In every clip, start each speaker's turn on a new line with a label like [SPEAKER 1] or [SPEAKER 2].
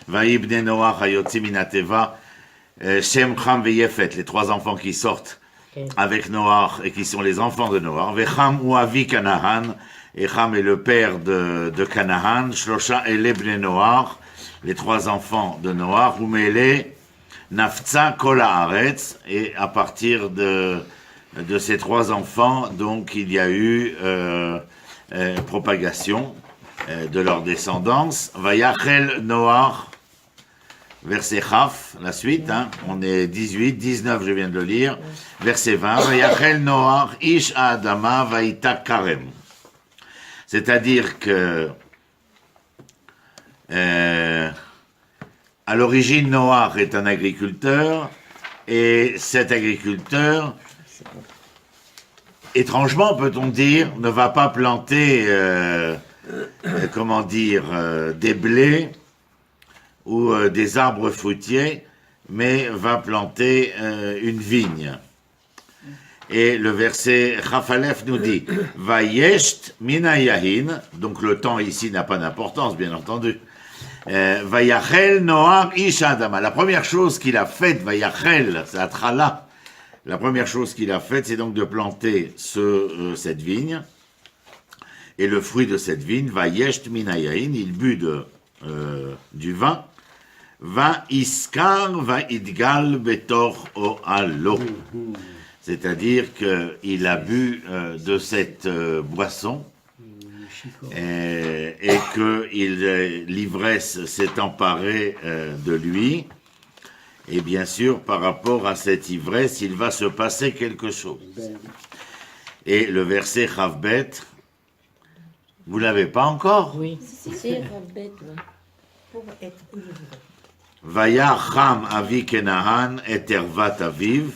[SPEAKER 1] Vaïbne Noach Hayotzi Minateva, Shem, Cham et Yefet, les trois enfants qui sortent avec Noach et qui sont les enfants de Noach. Vecham ou Avi Canaan, et Cham est le père de Canaan. Shlosha Elebne Noach, les trois enfants de Noach. Umele Naftza Kol Haaretz, et à partir de ces trois enfants, donc il y a eu propagation de leur descendance. Vayachel Noach, verset Chaf, la suite, hein, on est 18, 19, je viens de le lire, verset 20, Vayachel Noach, Ish Adama, Vaïta Karem. C'est-à-dire que, à l'origine, Noach est un agriculteur, et cet agriculteur, étrangement, peut-on dire, ne va pas planter, des blés, ou des arbres fruitiers, mais va planter une vigne. Et le verset Chafalef nous dit Vayesht minayahin, donc le temps ici n'a pas d'importance, bien entendu. Vayachel Noach ish Adama. La première chose qu'il a faite, Vayachel, c'est Atrala. La première chose qu'il a faite, c'est donc de planter cette vigne. Et le fruit de cette vigne, Vayesht minayahin, il but du vin. Va iskar va idgal betor oalo. C'est-à-dire qu'il a bu de cette boisson et que l'ivresse s'est emparée de lui. Et bien sûr, par rapport à cette ivresse, il va se passer quelque chose. Et le verset Chavbet, vous l'avez pas encore?
[SPEAKER 2] Oui, c'est Chavbet, pour être
[SPEAKER 1] Vaya Cham Avi Kenahan et Ervat Aviv.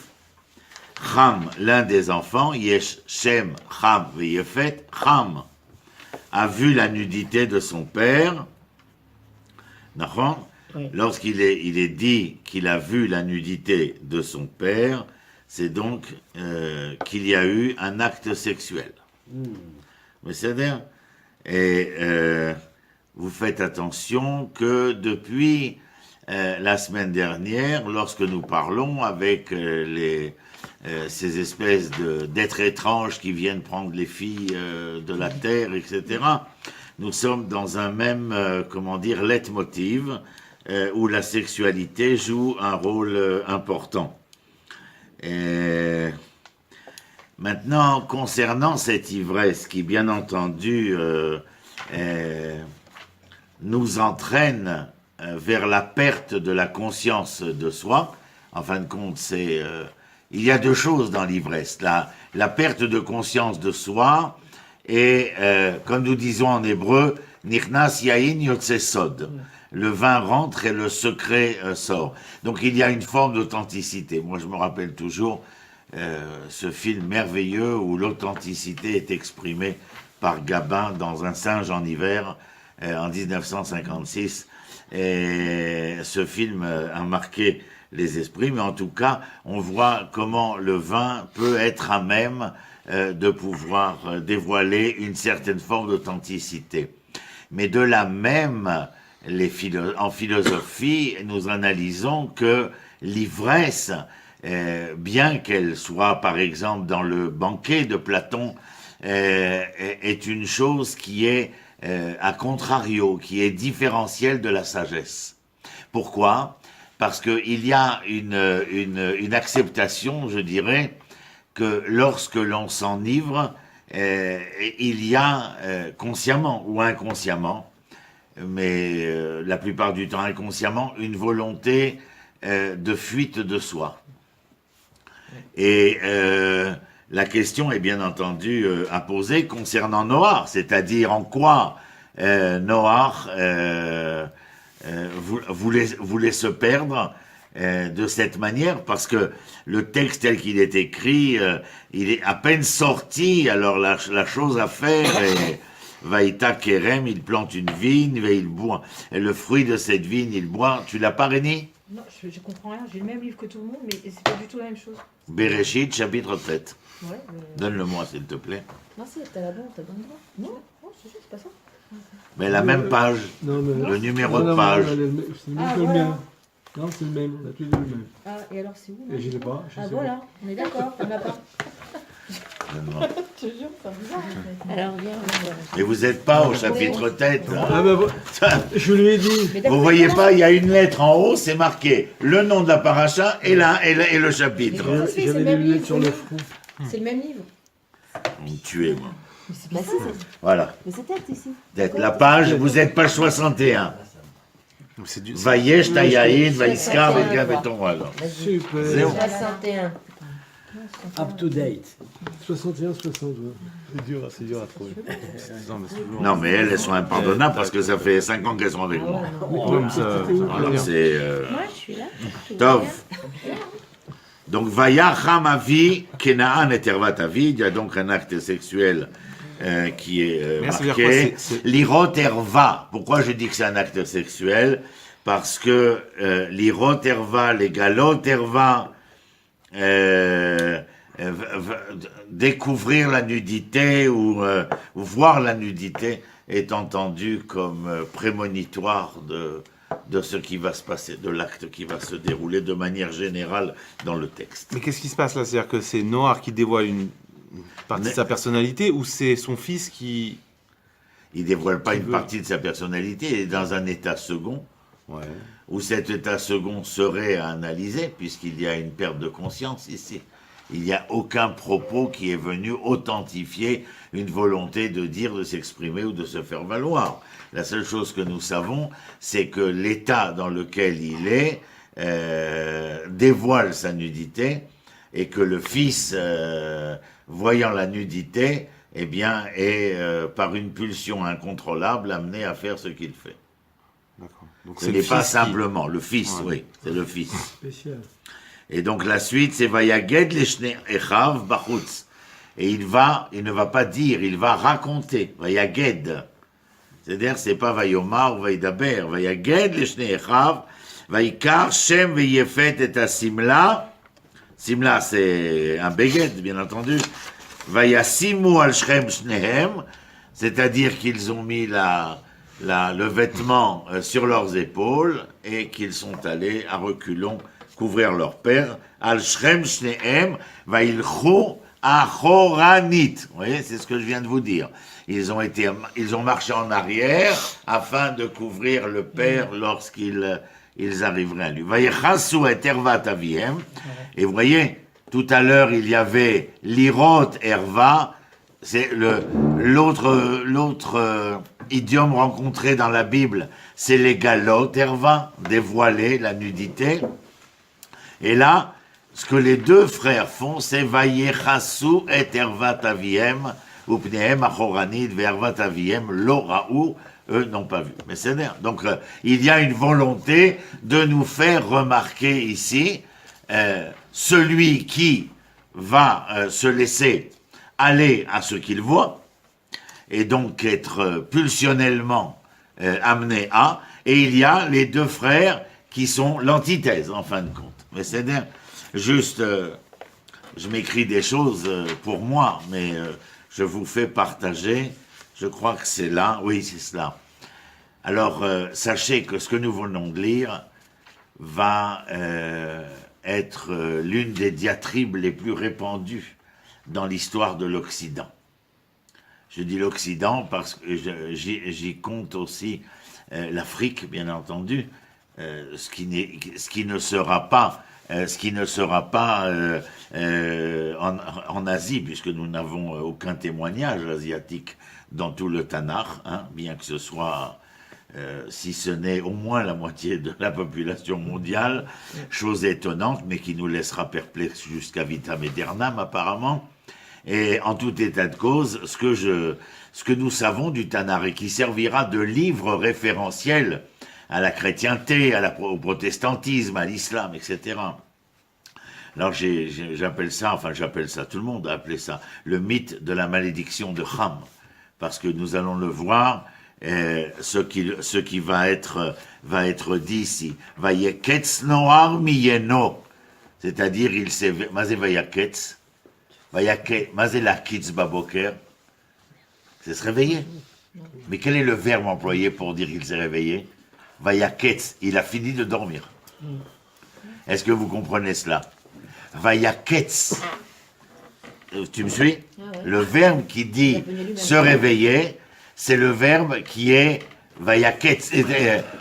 [SPEAKER 1] Cham, l'un des enfants, Yesh Shem Cham Veyefet. Cham a vu la nudité de son père. Oui. Lorsqu'il est dit qu'il a vu la nudité de son père, c'est donc qu'il y a eu un acte sexuel. Mais c'est-à-dire, et vous faites attention que depuis la semaine dernière, lorsque nous parlons avec ces espèces d'êtres étranges qui viennent prendre les filles de la terre, etc., nous sommes dans un même, leitmotiv, où la sexualité joue un rôle important. Et maintenant, concernant cette ivresse qui, bien entendu, nous entraîne vers la perte de la conscience de soi. En fin de compte, il y a deux choses dans l'ivresse. La perte de conscience de soi et, comme nous disons en hébreu, Nichnas yain yotze sod. Le vin rentre et le secret sort. Donc il y a une forme d'authenticité. Moi, je me rappelle toujours ce film merveilleux où l'authenticité est exprimée par Gabin dans Un singe en hiver en 1956. Et ce film a marqué les esprits, mais en tout cas, on voit comment le vin peut être à même de pouvoir dévoiler une certaine forme d'authenticité. Mais de la même, en philosophie, nous analysons que l'ivresse, bien qu'elle soit, par exemple, dans le banquet de Platon, est une chose qui est à contrario, qui est différentielle de la sagesse. Pourquoi ? Parce qu'il y a une acceptation, je dirais, que lorsque l'on s'enivre, il y a consciemment ou inconsciemment, mais la plupart du temps inconsciemment, une volonté de fuite de soi. Et la question est bien entendu à poser concernant Noach, c'est-à-dire en quoi Noach voulait se perdre de cette manière, parce que le texte tel qu'il est écrit, il est à peine sorti, alors la chose à faire est Vaïta Kerem, il plante une vigne, et il boit. Et le fruit de cette vigne, il boit. Tu l'as pas, Rémi ?
[SPEAKER 3] Non, je comprends rien. J'ai le même livre que tout le monde, mais c'est pas du tout la même chose.
[SPEAKER 1] Bereshit, chapitre 7.
[SPEAKER 3] Ouais,
[SPEAKER 1] Donne-le-moi, s'il te plaît.
[SPEAKER 2] Non, c'est, t'as la bonne, t'as bonne droit.
[SPEAKER 3] Non, c'est ça, c'est pas ça.
[SPEAKER 1] Mais la même page,
[SPEAKER 4] Non, mais...
[SPEAKER 1] le numéro de
[SPEAKER 4] non,
[SPEAKER 1] page.
[SPEAKER 4] c'est le même
[SPEAKER 3] Ah,
[SPEAKER 4] que le
[SPEAKER 3] voilà.
[SPEAKER 4] mien. Non, c'est le même, on a tous les deux le même.
[SPEAKER 3] Ah, et alors c'est où là
[SPEAKER 4] Et je l'ai pas, je
[SPEAKER 3] Ah
[SPEAKER 4] sais
[SPEAKER 3] voilà, on est d'accord, on l'a pas.
[SPEAKER 1] Non.
[SPEAKER 3] Je te jure, c'est bizarre.
[SPEAKER 2] Alors, viens, on va.
[SPEAKER 1] Et vous n'êtes pas au chapitre tête.
[SPEAKER 4] pas. Ah ben, je lui ai dit.
[SPEAKER 3] Mais
[SPEAKER 1] Vous
[SPEAKER 3] d'accord,
[SPEAKER 1] voyez
[SPEAKER 3] voilà.
[SPEAKER 1] pas, il y a une lettre en haut, c'est marqué le nom de la paracha et le chapitre.
[SPEAKER 3] Mais ça se fait, c'est
[SPEAKER 4] J'avais
[SPEAKER 3] le
[SPEAKER 4] des
[SPEAKER 3] même
[SPEAKER 4] lunettes
[SPEAKER 3] livre,
[SPEAKER 4] sur le front.
[SPEAKER 3] C'est le même livre.
[SPEAKER 1] Vous me tuez, moi.
[SPEAKER 3] Mais c'est
[SPEAKER 5] Bah
[SPEAKER 3] bizarre.
[SPEAKER 5] si, c'est...
[SPEAKER 1] Voilà.
[SPEAKER 5] Mais c'est tête ici.
[SPEAKER 1] Peut-être la page, vous êtes page 61.
[SPEAKER 6] C'est du...
[SPEAKER 1] Vayesh, Tayaïd, Vaïskar,
[SPEAKER 2] 61,
[SPEAKER 1] Vaïgav et
[SPEAKER 2] quoi.
[SPEAKER 1] ton alors.
[SPEAKER 4] Super.
[SPEAKER 1] Zéro.
[SPEAKER 2] 61.
[SPEAKER 7] Up to date.
[SPEAKER 4] 61, 60, ouais.
[SPEAKER 6] C'est dur à trouver. Non, mais c'est lourd.
[SPEAKER 1] Non, mais elles sont impardonnables parce que ça fait 5 ans qu'elles sont avec moi.
[SPEAKER 6] Comme ça,
[SPEAKER 1] Alors c'est.
[SPEAKER 2] Moi, je suis là. Tout va
[SPEAKER 1] Tov.
[SPEAKER 2] bien.
[SPEAKER 1] Donc, Vayacham Avi, Kenaan et Tervat Avi, il y a donc un acte sexuel qui est
[SPEAKER 6] Mais ça veut dire quoi,
[SPEAKER 1] marqué.
[SPEAKER 6] c'est-
[SPEAKER 1] L'irot erva. Pourquoi je dis que c'est un acte sexuel? Parce que l'irot erva, les galot erva, découvrir la nudité ou voir la nudité est entendu comme prémonitoire de ce qui va se passer, de l'acte qui va se dérouler de manière générale dans le texte.
[SPEAKER 6] Mais qu'est-ce qui se passe là? C'est-à-dire que c'est Noir qui dévoile une partie de sa personnalité ou c'est son fils qui...
[SPEAKER 1] Il dévoile pas
[SPEAKER 6] Qui
[SPEAKER 1] une
[SPEAKER 6] veut.
[SPEAKER 1] partie de sa personnalité, il est dans un état second,
[SPEAKER 6] Ouais.
[SPEAKER 1] où cet état second serait à analyser, puisqu'il y a une perte de conscience ici. Il n'y a aucun propos qui est venu authentifier une volonté de dire, de s'exprimer ou de se faire valoir. La seule chose que nous savons, c'est que l'état dans lequel il est dévoile sa nudité, et que le fils, voyant la nudité, eh bien, est, par une pulsion incontrôlable, amené à faire ce qu'il fait.
[SPEAKER 6] D'accord. Donc
[SPEAKER 1] Ce
[SPEAKER 6] le
[SPEAKER 1] n'est pas
[SPEAKER 6] fils qui-
[SPEAKER 1] simplement le fils,
[SPEAKER 6] Ouais.
[SPEAKER 1] oui, c'est le fils.
[SPEAKER 4] Spécial.
[SPEAKER 1] Et donc la suite, c'est Vayaged leshne echav bachutz. Et il ne va pas dire, il va raconter. Vayaged. C'est-à-dire, c'est pas Vayomar ou Vaydaber. Vayaged leshne echav. Vaikar shem veyefet et asimla. Simla, c'est un beged, bien entendu. Vayasimu al shrem shnehem. C'est-à-dire qu'ils ont mis le vêtement sur leurs épaules et qu'ils sont allés à reculons couvrir leur père. Al shrem shnehem vailchu achoranit. Vous voyez, c'est ce que je viens de vous dire. Ils ont marché en arrière afin de couvrir le père lorsqu'ils arriveraient à lui. Vayechasu et ervat aviem. Et vous voyez, tout à l'heure, il y avait l'irot erva. C'est l'autre idiome rencontré dans la Bible, c'est les galot erva, dévoiler la nudité. Et là, ce que les deux frères font, c'est vayechasu et ervat aviem, ou pnehem achoranit vervat aviem lo raou, eux n'ont pas vu. Mais c'est bien. Donc, il y a une volonté de nous faire remarquer ici celui qui va se laisser aller à ce qu'il voit, et donc être pulsionnellement amené à, et il y a les deux frères qui sont l'antithèse, en fin de compte. Mais c'est bien, juste, je m'écris des choses pour moi, mais je vous fais partager, je crois que c'est là, oui, c'est cela. Alors, sachez que ce que nous venons de lire va être l'une des diatribes les plus répandues dans l'histoire de l'Occident. Je dis l'Occident parce que j'y compte aussi l'Afrique, bien entendu, ce qui ne sera pas en Asie, puisque nous n'avons aucun témoignage asiatique dans tout le Tanakh, hein, bien que ce soit, si ce n'est au moins la moitié de la population mondiale, chose étonnante, mais qui nous laissera perplexes jusqu'à vitam aeternam apparemment. Et en tout état de cause, ce que nous savons du Tanakh et qui servira de livre référentiel à la chrétienté, au protestantisme, à l'islam, etc. Alors j'appelle ça, tout le monde a appelé ça, le mythe de la malédiction de Ham, parce que nous allons le voir, ce qui va être dit ici. Vayeketz noar miyeno, c'est-à-dire il s'est, mazé vayaketz, mazé la kitz baboker, c'est se réveiller. Mais quel est le verbe employé pour dire qu'il s'est réveillé? Vayaketz, il a fini de dormir. Est-ce que vous comprenez cela? Vayaketz. Tu me suis?
[SPEAKER 2] Ah ouais.
[SPEAKER 1] Le verbe qui dit se réveiller, c'est le verbe qui est Vayaketz.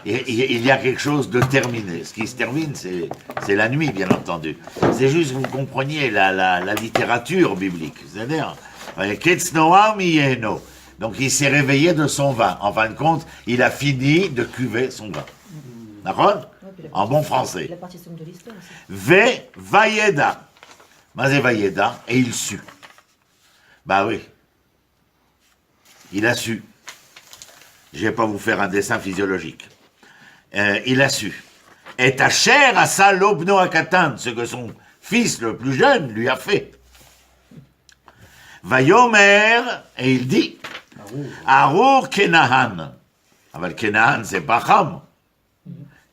[SPEAKER 1] Il y a quelque chose de terminé. Ce qui se termine, c'est la nuit, bien entendu. C'est juste que vous compreniez la littérature biblique. C'est-à-dire, Vayaketz noam yeno. Donc il s'est réveillé de son vin. En fin de compte, il a fini de cuver son vin. D'accord? En bon français.
[SPEAKER 3] La partie sombre de l'histoire aussi.
[SPEAKER 1] Ve vayeda. Mazé vayeda, et il sut. Bah oui. Il a su. Je vais pas vous faire un dessin physiologique. Il a su. Et ta chair à sa lobno akatan, ce que son fils le plus jeune lui a fait. Vayomer, et il dit, Arur Kenahan. Ah ben, le Kenahan, c'est pas Ham.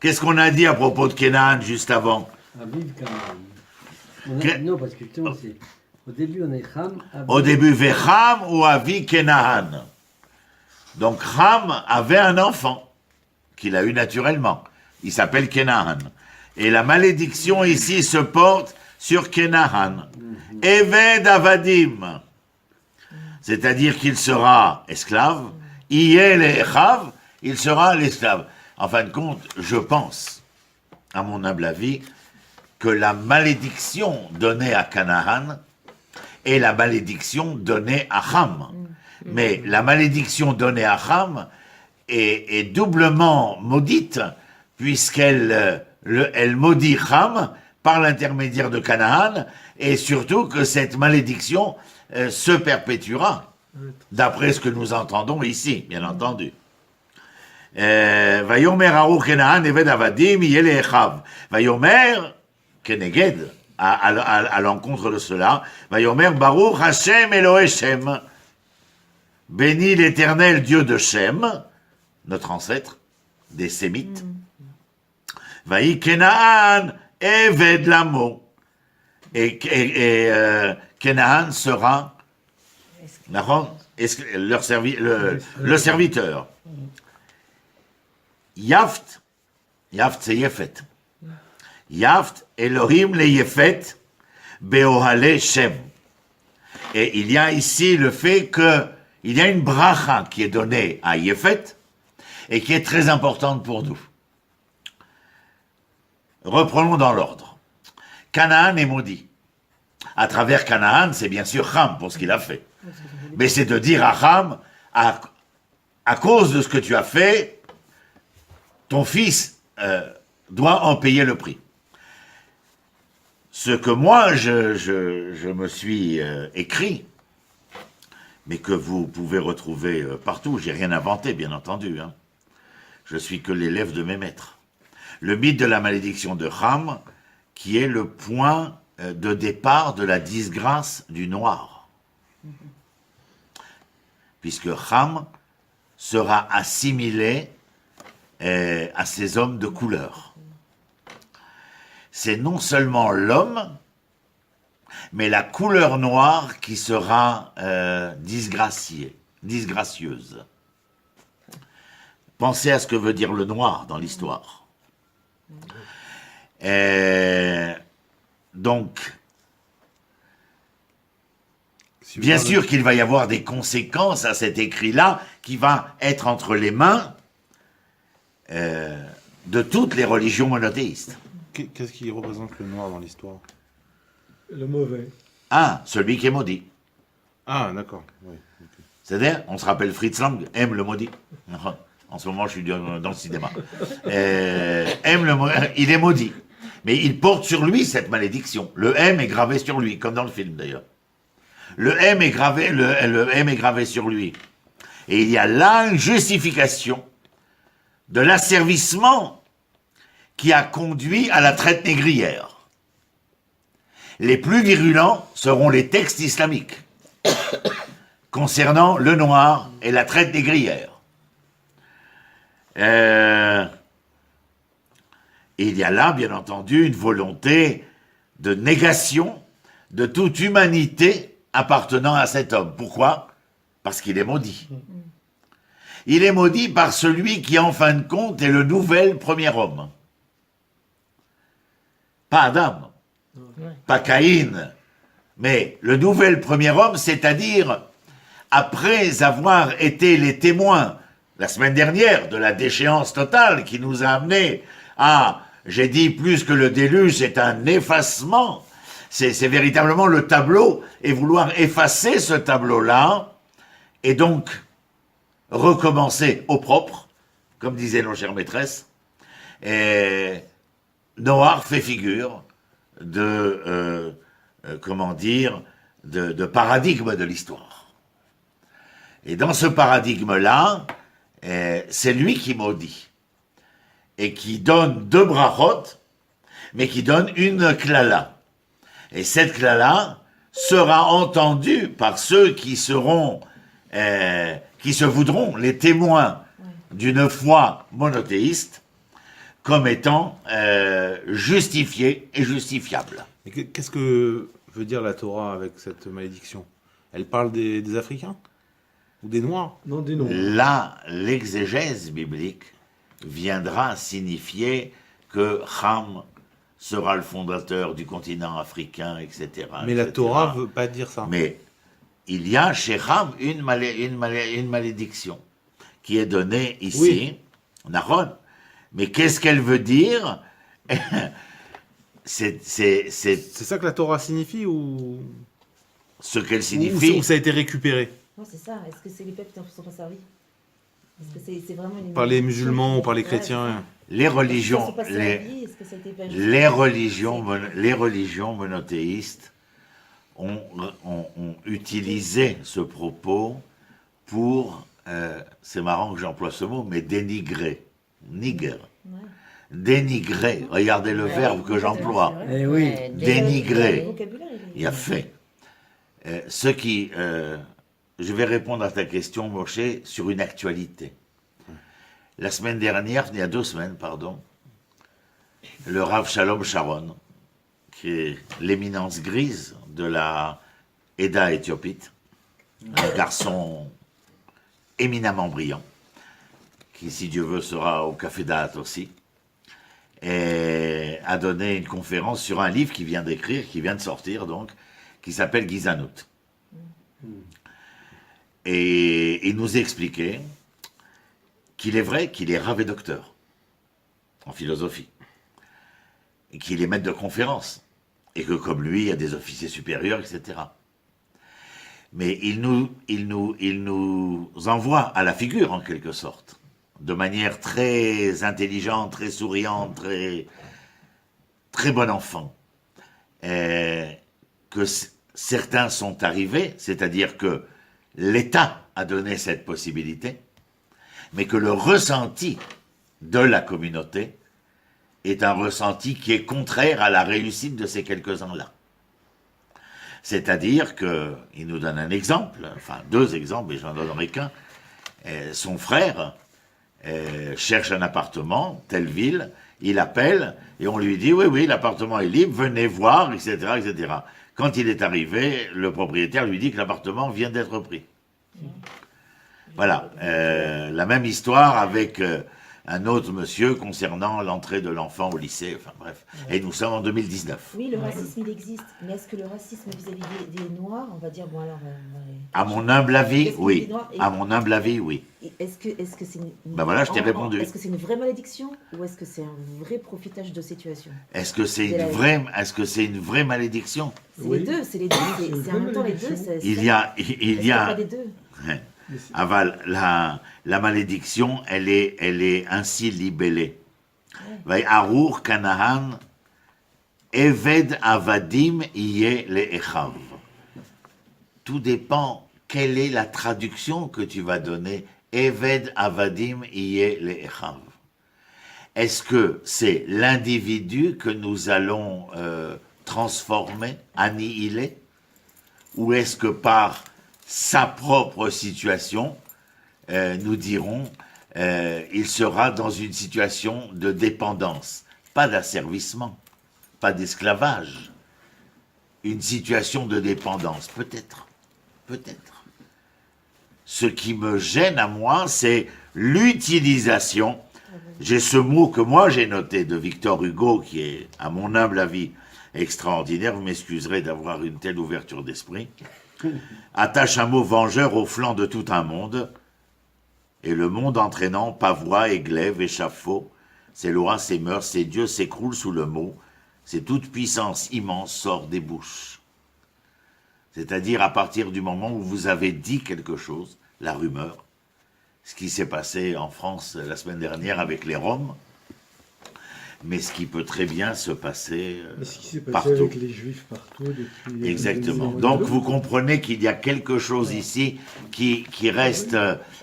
[SPEAKER 1] Qu'est-ce qu'on a dit à propos de Kenahan juste avant?
[SPEAKER 7] Aviv Canaan.
[SPEAKER 1] Que-
[SPEAKER 7] Non, parce que justement, c'est. Au début, on est Ham.
[SPEAKER 1] Au début, Vecham ou Avi Kenahan. Donc Ham avait un enfant qu'il a eu naturellement. Il s'appelle Kenahan. Et la malédiction ici se porte sur Kenahan. Eved Avadim. C'est-à-dire qu'il sera esclave. Iel et Echav, il sera l'esclave. En fin de compte, je pense, à mon humble avis, que la malédiction donnée à Canaan est la malédiction donnée à Ham. Mais la malédiction donnée à Ham est doublement maudite, puisqu'elle elle maudit Ham par l'intermédiaire de Canaan, et surtout que cette malédiction se perpétuera, d'après ce que nous entendons ici, bien entendu. Vayomer Aru Canaan Eved Avadim Yel Echav. Vayomer Keneged, à l'encontre de cela, Vayomer Baruch Hashem Elohe Shem. Béni l'Éternel Dieu de Shem, notre ancêtre, des Sémites. Vaï Kenaan Eved Lamo. Et Kenaan sera le serviteur. Yaft c'est Yefet. Yaft Elohim le Yefet Beohale Shem. Et il y a ici le fait que il y a une bracha qui est donnée à Yefet et qui est très importante pour nous. Reprenons dans l'ordre. Canaan est maudit. À travers Canaan, c'est bien sûr Ham pour ce qu'il a fait. Mais c'est de dire à Ham, à cause de ce que tu as fait, ton fils doit en payer le prix. Ce que moi, je me suis écrit, mais que vous pouvez retrouver partout, j'ai rien inventé, bien entendu. Hein. Je suis que l'élève de mes maîtres. Le mythe de la malédiction de Ham, qui est le point de départ de la disgrâce du noir. Puisque Ham sera assimilé à ces hommes de couleur. C'est non seulement l'homme, mais la couleur noire qui sera disgracieuse. Pensez à ce que veut dire le noir dans l'histoire. Donc, bien sûr qu'il va y avoir des conséquences à cet écrit-là qui va être entre les mains de toutes les religions monothéistes.
[SPEAKER 6] Qu'est-ce qui représente le noir dans l'histoire?
[SPEAKER 4] Le mauvais.
[SPEAKER 1] Ah, celui qui est maudit.
[SPEAKER 6] Ah, d'accord. Oui, ok.
[SPEAKER 1] C'est-à-dire, on se rappelle Fritz Lang, aime le maudit. En ce moment, je suis dans le cinéma. Il est maudit. Mais il porte sur lui cette malédiction. Le M est gravé sur lui, comme dans le film d'ailleurs. Le M est gravé sur lui. Et il y a là une justification de l'asservissement qui a conduit à la traite négrière. Les plus virulents seront les textes islamiques concernant le noir et la traite négrière. Et il y a là, bien entendu, une volonté de négation de toute humanité appartenant à cet homme. Pourquoi? Parce qu'il est maudit. il est maudit par celui qui, en fin de compte, est le nouvel premier homme. Pas Adam, pas Caïn, mais le nouvel premier homme, c'est-à-dire, après avoir été les témoins, la semaine dernière, de la déchéance totale qui nous a amené à, j'ai dit plus que le déluge, c'est un effacement, c'est véritablement le tableau, et vouloir effacer ce tableau-là, et donc recommencer au propre, comme disaient nos chères maîtresses, et Noir fait figure de, comment dire, de paradigme de l'histoire. Et dans ce paradigme-là, c'est lui qui maudit, et qui donne 2 brachot, mais qui donne une klala. Et cette klala sera entendue par ceux qui seront, qui se voudront les témoins d'une foi monothéiste, comme étant justifiée et justifiable.
[SPEAKER 6] Et qu'est-ce que veut dire la Torah avec cette malédiction? Elle parle des Africains? Ou des Noirs?
[SPEAKER 4] Non, des noms.
[SPEAKER 1] Là, l'exégèse biblique viendra signifier que Ham sera le fondateur du continent africain, etc.
[SPEAKER 6] Mais la
[SPEAKER 1] etc.
[SPEAKER 6] Torah veut pas dire ça.
[SPEAKER 1] Mais il y a chez Ham une malédiction qui est donnée ici,
[SPEAKER 4] Oui.
[SPEAKER 1] Nahon. Mais qu'est-ce qu'elle veut dire? C'est
[SPEAKER 6] C'est ça que la Torah signifie ou
[SPEAKER 1] ce qu'elle
[SPEAKER 6] ou
[SPEAKER 1] signifie.
[SPEAKER 6] ça a été récupéré
[SPEAKER 3] Non, c'est ça. Est-ce que c'est les peuples qui s'en sont servis? Est-ce que c'est vraiment une
[SPEAKER 6] par les
[SPEAKER 3] malédiction
[SPEAKER 6] musulmans ou
[SPEAKER 3] qui-
[SPEAKER 6] par les
[SPEAKER 3] Ouais,
[SPEAKER 6] chrétiens?
[SPEAKER 1] Les religions,
[SPEAKER 3] Est-ce qu'ils se sont pas servis? Est-ce que ça a été pas juste?
[SPEAKER 1] les religions monothéistes ont utilisé ce propos pour, c'est marrant que j'emploie ce mot, mais dénigrer. Nigger.
[SPEAKER 3] Ouais.
[SPEAKER 1] Dénigrer. Regardez le
[SPEAKER 2] Ouais,
[SPEAKER 1] verbe que j'emploie.
[SPEAKER 3] c'est vrai.
[SPEAKER 7] Eh oui.
[SPEAKER 2] Ouais,
[SPEAKER 1] Dénigrer.
[SPEAKER 3] Le vocabulaire,
[SPEAKER 1] Il y a fait. Ce qui, je vais répondre à ta question, Moshe, sur une actualité. La semaine dernière, il y a 2 semaines, pardon, le Rav Shalom Sharon, qui est l'éminence grise de la Eda éthiopite, un garçon éminemment brillant, qui, si Dieu veut, sera au Café d'Ahat aussi, et a donné une conférence sur un livre qu'il vient d'écrire, qui vient de sortir donc, qui s'appelle Gizanout. Et il nous expliquait qu'il est vrai qu'il est Rav et docteur en philosophie, et qu'il est maître de conférence, et que comme lui, il y a des officiers supérieurs, etc. Mais il nous envoie à la figure, en quelque sorte, de manière très intelligente, très souriante, très bon enfant, que certains sont arrivés, c'est-à-dire que l'État a donné cette possibilité, mais que le ressenti de la communauté est un ressenti qui est contraire à la réussite de ces quelques-uns-là. C'est-à-dire qu'il nous donne un exemple, enfin 2 exemples, et j'en donnerai qu'un. Son frère cherche un appartement, telle ville, il appelle, et on lui dit, oui, l'appartement est libre, venez voir, etc., etc. Quand il est arrivé, le propriétaire lui dit que l'appartement vient d'être pris. Voilà, la même histoire avec un autre monsieur concernant l'entrée de l'enfant au lycée, enfin bref. Et nous sommes en 2019.
[SPEAKER 3] Oui, le racisme, il existe. Mais est-ce que le racisme vis-à-vis des Noirs, on va dire, bon alors...
[SPEAKER 1] À mon humble avis,
[SPEAKER 3] Qu'est-ce qu'il
[SPEAKER 1] oui.
[SPEAKER 3] dit, Noir et-
[SPEAKER 1] À mon humble avis, oui.
[SPEAKER 3] Est-ce que c'est une...
[SPEAKER 1] Ben voilà, je t'ai répondu.
[SPEAKER 3] Est-ce que c'est une vraie malédiction ou est-ce que c'est un vrai profitage de situation?
[SPEAKER 1] Est-ce que c'est
[SPEAKER 3] C'est la-
[SPEAKER 1] une vraie malédiction?
[SPEAKER 3] C'est
[SPEAKER 4] Oui.
[SPEAKER 3] les deux, c'est les deux.
[SPEAKER 4] c'est une
[SPEAKER 3] C'est en même temps les deux.
[SPEAKER 4] malédiction.
[SPEAKER 1] Il y a,
[SPEAKER 3] pas des deux.
[SPEAKER 4] Mais c'est-
[SPEAKER 1] Aval, la malédiction, elle est ainsi libellée. Arur Kanahan, Eved Avadim Iye le Echav. Tout dépend quelle est la traduction que tu vas donner. Eved Avadim Iye le Echav. Est-ce que c'est l'individu que nous allons transformer, annihiler, ou est-ce que par sa propre situation, nous dirons, il sera dans une situation de dépendance, pas d'asservissement, pas d'esclavage, une situation de dépendance, peut-être. Ce qui me gêne à moi, c'est l'utilisation, j'ai ce mot que moi j'ai noté de Victor Hugo, qui est, à mon humble avis, extraordinaire, vous m'excuserez d'avoir une telle ouverture d'esprit, attache un mot vengeur au flanc de tout un monde, et le monde entraînant, pavois et glaive, échafaud, ses lois, ses mœurs, ses dieux s'écroulent sous le mot, c'est toute puissance immense sort des bouches. C'est-à-dire à partir du moment où vous avez dit quelque chose, la rumeur, ce qui s'est passé en France la semaine dernière avec les Roms, mais ce qui peut très bien se passer
[SPEAKER 4] Mais ce qui s'est passé
[SPEAKER 1] partout.
[SPEAKER 4] avec les Juifs partout depuis...
[SPEAKER 1] Exactement.
[SPEAKER 4] les
[SPEAKER 1] Donc
[SPEAKER 4] années
[SPEAKER 1] vous comprenez qu'il y a quelque chose ici qui reste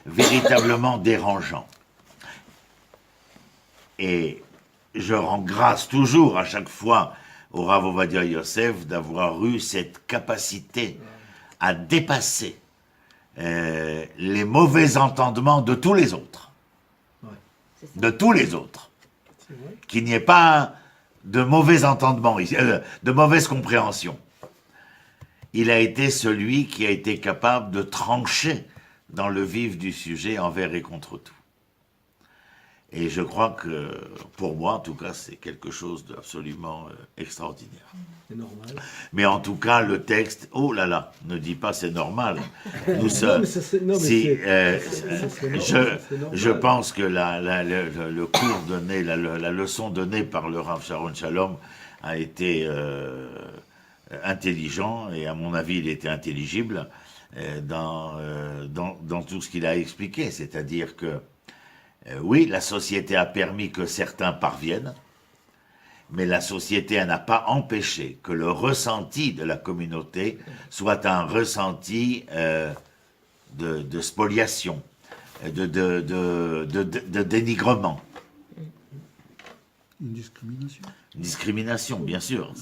[SPEAKER 1] véritablement dérangeant. Et je rends grâce toujours à chaque fois au Rav Ovadia Yosef d'avoir eu cette capacité à dépasser les mauvais entendements de tous les autres.
[SPEAKER 3] C'est ça.
[SPEAKER 1] De tous les autres.
[SPEAKER 4] C'est vrai.
[SPEAKER 1] Qu'il n'y ait pas de mauvais entendement, de mauvaise compréhension. Il a été celui qui a été capable de trancher dans le vif du sujet envers et contre tout. Et je crois que, pour moi en tout cas, c'est quelque chose d'absolument extraordinaire.
[SPEAKER 4] C'est normal.
[SPEAKER 1] Mais en tout cas, le texte, oh là là, ne dis pas c'est normal. Nous
[SPEAKER 4] Non,
[SPEAKER 1] sommes...
[SPEAKER 4] mais ça, non, mais
[SPEAKER 1] Si,
[SPEAKER 4] c'est normal, c'est normal.
[SPEAKER 1] je pense que le cours donné, la leçon donnée par le Rav Sharon Shalom a été intelligent, et à mon avis, il était intelligible dans tout ce qu'il a expliqué. C'est-à-dire que, oui, la société a permis que certains parviennent, mais la société elle n'a pas empêché que le ressenti de la communauté soit un ressenti de spoliation, de dénigrement.
[SPEAKER 5] Une discrimination.
[SPEAKER 1] Discrimination, bien sûr.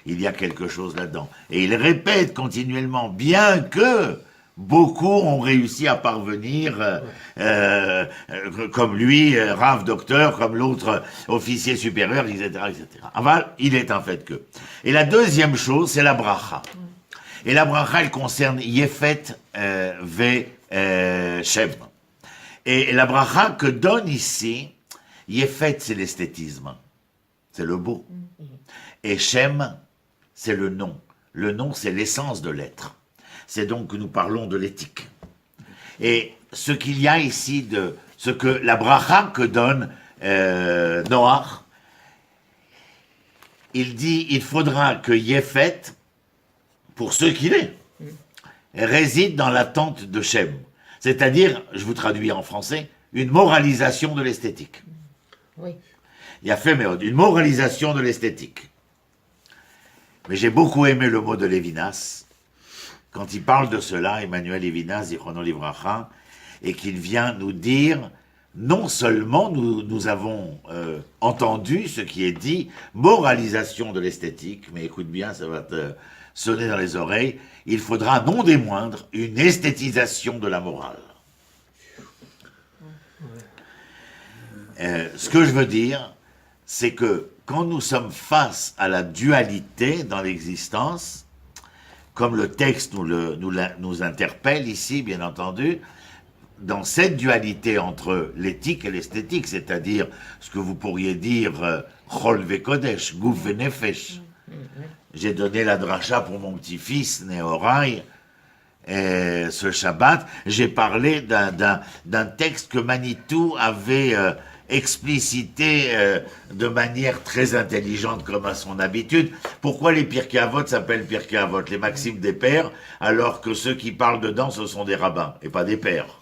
[SPEAKER 1] Il y a quelque chose là-dedans. Et il répète continuellement, bien que beaucoup ont réussi à parvenir, comme lui, Rav docteur, comme l'autre officier supérieur, etc., etc. Enfin, il est un fait que. Et la deuxième chose, c'est la bracha. Et la bracha, elle concerne Yefet ve Shem. Et la bracha que donne ici, Yefet, c'est l'esthétisme. C'est le beau. Et Shem, c'est le nom. Le nom, c'est l'essence de l'être. C'est donc que nous parlons de l'éthique. Et ce qu'il y a ici, ce que la bracha que donne Noach, il dit, il faudra que Yefet, pour ce qu'il est, réside dans l'attente de Shem. C'est-à-dire, je vous traduis en français, une moralisation de l'esthétique.
[SPEAKER 2] Oui.
[SPEAKER 1] Il y a fait une moralisation de l'esthétique. Mais j'ai beaucoup aimé le mot de Lévinas, quand il parle de cela, Emmanuel Lévinas, Zichrono Livracha, et qu'il vient nous dire, non seulement nous avons entendu ce qui est dit, moralisation de l'esthétique, mais écoute bien, ça va te sonner dans les oreilles, il faudra, non des moindres, une esthétisation de la morale. Ce que je veux dire, c'est que quand nous sommes face à la dualité dans l'existence, comme le texte nous interpelle ici, bien entendu, dans cette dualité entre l'éthique et l'esthétique, c'est-à-dire ce que vous pourriez dire Chol ve Kodesh, Gouf ve Nefesh. J'ai donné la dracha pour mon petit-fils, Néhorai, ce Shabbat. J'ai parlé d'un texte que Manitou avait explicité de manière très intelligente comme à son habitude. Pourquoi les Pirkei Avot s'appellent Pirkei Avot, les maximes des pères, alors que ceux qui parlent dedans, ce sont des rabbins, et pas des pères.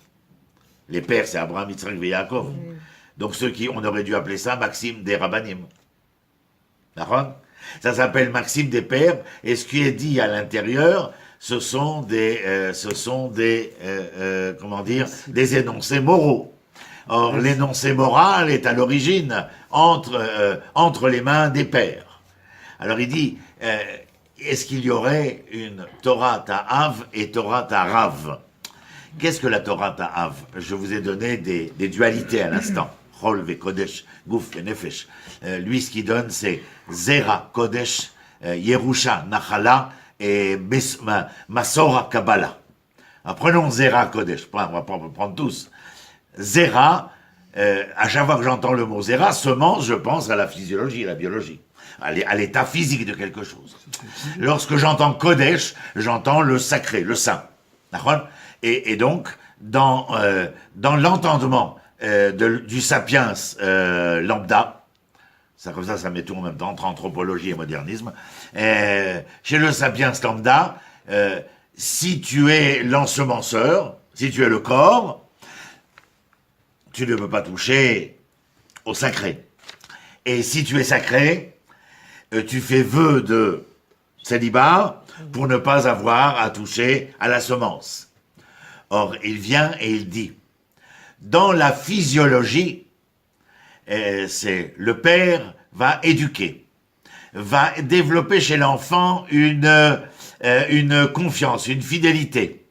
[SPEAKER 1] Les pères, c'est Abraham, Yitzhak et Yaakov. Donc on aurait dû appeler ça Maxime des Rabbanim. D'accord ? Ça s'appelle Maxime des pères, et ce qui est dit à l'intérieur, ce sont des énoncés moraux. Or, l'énoncé moral est à l'origine entre les mains des pères. Alors il dit, est-ce qu'il y aurait une Torah Ta'av et Torah Ta'Rav? Qu'est-ce que la Torah Ta'av? Je vous ai donné des dualités à l'instant. Chol ve Kodesh, Gouf ve Nefesh. Lui, ce qu'il donne, c'est Zera Kodesh, Yerusha Nachala et Masora Kabbalah. Prenons Zera Kodesh, on va prendre tous. Zera, à chaque fois que j'entends le mot Zera, semence, je pense à la physiologie, à la biologie, à l'état physique de quelque chose. Lorsque j'entends Kodesh, j'entends le sacré, le saint. D'accord ? Et donc, dans l'entendement du sapiens lambda, ça comme ça met tout en même temps, entre anthropologie et modernisme, chez le sapiens lambda, si tu es l'ensemenceur, si tu es le corps, tu ne peux pas toucher au sacré. Et si tu es sacré, tu fais vœu de célibat pour ne pas avoir à toucher à la semence. Or, il vient et il dit, dans la physiologie, c'est le père va éduquer, va développer chez l'enfant une confiance, une fidélité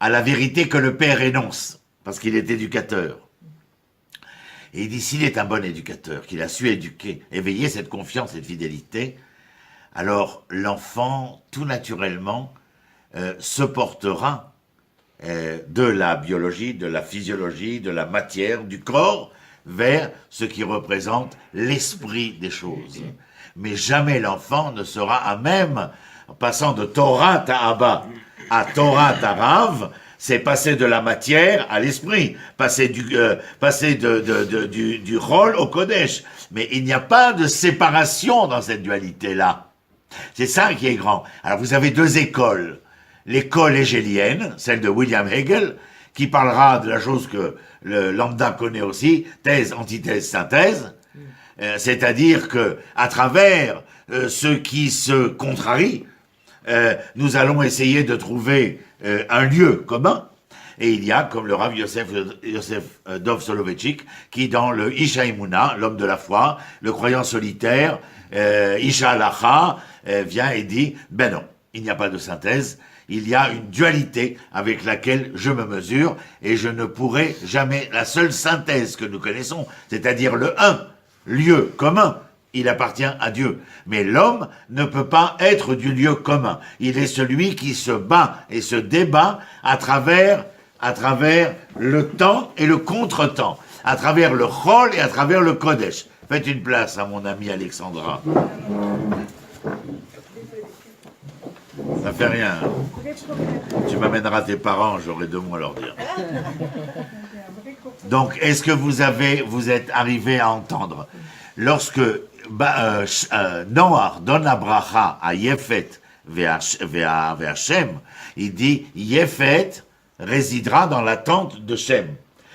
[SPEAKER 1] à la vérité que le père énonce, parce qu'il est éducateur. Et il dit, s'il est un bon éducateur, qu'il a su éduquer, éveiller cette confiance, cette fidélité, alors l'enfant, tout naturellement, se portera de la biologie, de la physiologie, de la matière, du corps, vers ce qui représente l'esprit des choses. Mais jamais l'enfant ne sera à même, en passant de Torah Ta'aba à Torah Ta'Rav, c'est passer de la matière à l'esprit, passer du rôle au Kodesh. Mais il n'y a pas de séparation dans cette dualité-là. C'est ça qui est grand. Alors vous avez deux écoles. L'école hégélienne, celle de William Hegel, qui parlera de la chose que le lambda connaît aussi, thèse, antithèse, synthèse. C'est-à-dire que à travers ce qui se contrarie, nous allons essayer de trouver un lieu commun. Et il y a, comme le Rav Yosef Dov Soloveitchik, qui dans le Isha Imuna, l'homme de la foi, le croyant solitaire, Isha Halacha, vient et dit, ben non, il n'y a pas de synthèse, il y a une dualité avec laquelle je me mesure, et je ne pourrai jamais, la seule synthèse que nous connaissons, c'est-à-dire le un, lieu commun, il appartient à Dieu. Mais l'homme ne peut pas être du lieu commun. Il est celui qui se bat et se débat à travers le temps et le contre-temps, à travers le chol et à travers le kodesh. Faites une place à mon amie Alexandra. Ça fait rien. Tu m'amèneras tes parents, j'aurai 2 mots à leur dire. Donc, est-ce que vous êtes arrivé à entendre lorsque Noach donne la bracha à Yefet vers Shem, il dit Yefet résidera dans la tente de Shem,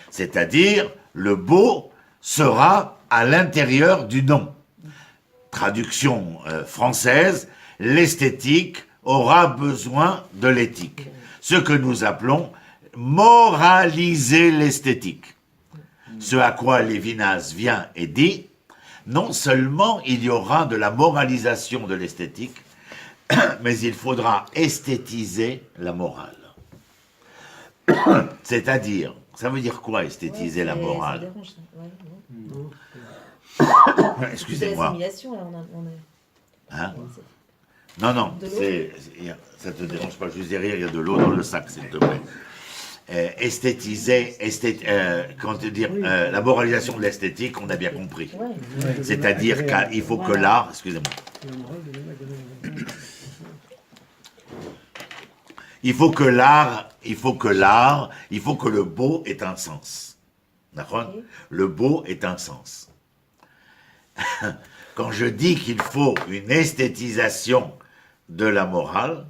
[SPEAKER 1] c'est-à-dire le beau sera à l'intérieur du nom. Traduction française, l'esthétique aura besoin de l'éthique. Ce que nous appelons moraliser l'esthétique. Ce à quoi Lévinas vient et dit, non seulement il y aura de la moralisation de l'esthétique, mais il faudra esthétiser la morale. C'est-à-dire, ça veut dire quoi esthétiser la morale?
[SPEAKER 3] Ça dérange, ouais,
[SPEAKER 1] Excusez-moi.
[SPEAKER 3] l'assimilation, là, on a...
[SPEAKER 1] Hein? Non, ça te dérange pas, juste derrière, il y a de l'eau dans le sac, s'il te plaît. La moralisation de l'esthétique, on a bien compris.
[SPEAKER 3] Ouais.
[SPEAKER 1] C'est-à-dire qu'il faut que l'art, excusez-moi, il faut que le beau ait un sens. D'accord ?
[SPEAKER 3] Okay.
[SPEAKER 1] Le beau est un sens. Quand je dis qu'il faut une esthétisation de la morale,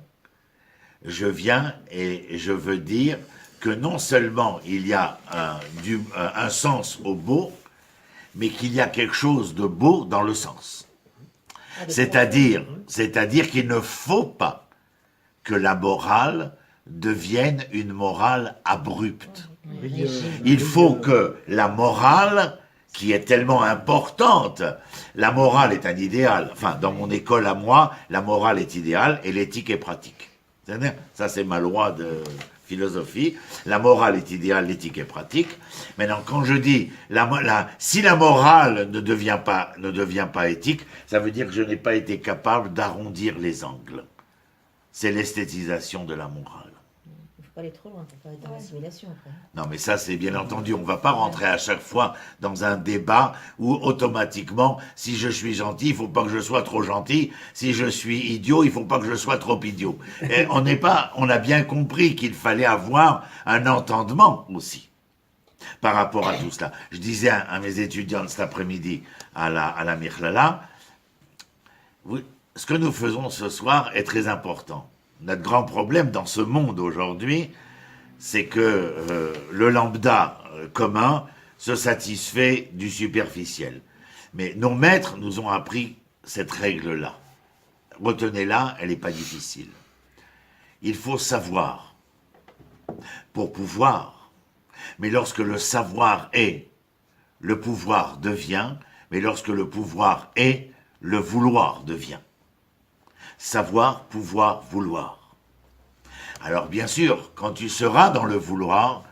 [SPEAKER 1] je viens et je veux dire que non seulement il y a un sens au beau, mais qu'il y a quelque chose de beau dans le sens. C'est-à-dire qu'il ne faut pas que la morale devienne une morale abrupte. Il faut que la morale, qui est tellement importante, la morale est un idéal. Enfin, dans mon école à moi, la morale est idéale et l'éthique est pratique. Ça, c'est ma loi de philosophie. La morale est idéale, l'éthique est pratique. Maintenant, quand je dis si la morale ne devient pas éthique, ça veut dire que je n'ai pas été capable d'arrondir les angles. C'est l'esthétisation de la morale.
[SPEAKER 3] pas aller trop loin, faut pas être dans l'assimilation après.
[SPEAKER 1] Non, mais ça, c'est bien entendu. On ne va pas rentrer à chaque fois dans un débat où automatiquement, si je suis gentil, il ne faut pas que je sois trop gentil. Si je suis idiot, il ne faut pas que je sois trop idiot. Et on a bien compris qu'il fallait avoir un entendement aussi par rapport à tout cela. Je disais à mes étudiants cet après-midi à la Mikhlala, ce que nous faisons ce soir est très important. Notre grand problème dans ce monde aujourd'hui, c'est que le lambda commun se satisfait du superficiel. Mais nos maîtres nous ont appris cette règle-là. Retenez-la, elle n'est pas difficile. Il faut savoir pour pouvoir. Mais lorsque le savoir est, le pouvoir devient. Mais lorsque le pouvoir est, le vouloir devient. Savoir, pouvoir, vouloir. Alors bien sûr, quand tu seras dans le vouloir,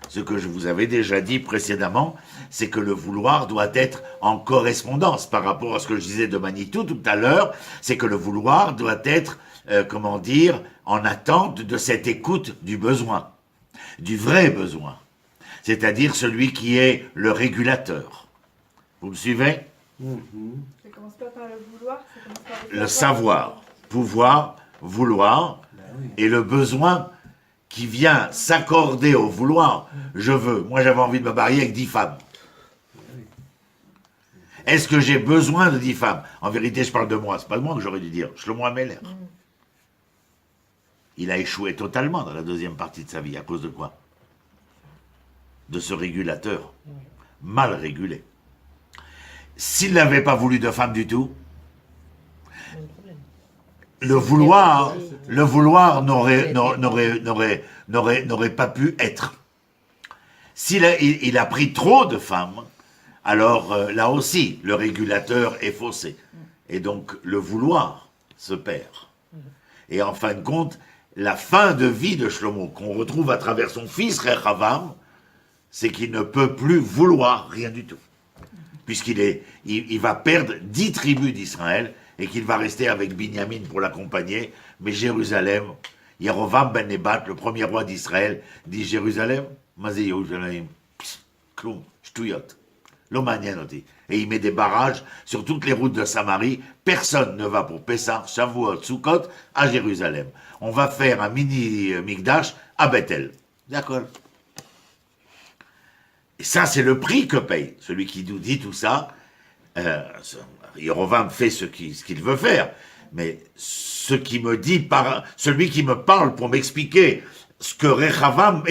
[SPEAKER 1] ce que je vous avais déjà dit précédemment, c'est que le vouloir doit être en correspondance par rapport à ce que je disais de Manitou tout à l'heure, c'est que le vouloir doit être, en attente de cette écoute du besoin, du vrai besoin, c'est-à-dire celui qui est le régulateur. Vous me suivez ?
[SPEAKER 5] Ça commence pas par le vouloir, ça commence par
[SPEAKER 1] Le savoir, pouvoir, vouloir, et le besoin qui vient s'accorder au vouloir. Je veux. Moi, j'avais envie de me marier avec 10 femmes. Est-ce que j'ai besoin de 10 femmes? En vérité, je parle de moi. C'est pas de moi que j'aurais dû dire. Shlomo Ameler. Il a échoué totalement dans la deuxième partie de sa vie. À cause de quoi? De ce régulateur. Mal régulé. S'il n'avait pas voulu de femme du tout, le vouloir n'aurait pas pu être. Il a pris trop de femmes, alors là aussi, le régulateur est faussé. Et donc, le vouloir se perd. Et en fin de compte, la fin de vie de Shlomo, qu'on retrouve à travers son fils Rechavam, c'est qu'il ne peut plus vouloir rien du tout. Puisqu'il va perdre 10 tribus d'Israël, et qu'il va rester avec Binyamin pour l'accompagner, mais Jérusalem, Yerovam ben Nebat, le premier roi d'Israël, dit Jérusalem, Mazé Yerushalayim, Kloum, Shtuyot, lo manien oti. Et il met des barrages sur toutes les routes de Samarie, personne ne va pour Pessah, Shavuot, Sukkot, à Jérusalem. On va faire un mini Mikdash à Bethel. D'accord. Et ça, c'est le prix que paye. Celui qui nous dit tout ça, Yerovam fait ce qu'il veut faire, mais celui qui me parle pour m'expliquer ce que Rechavam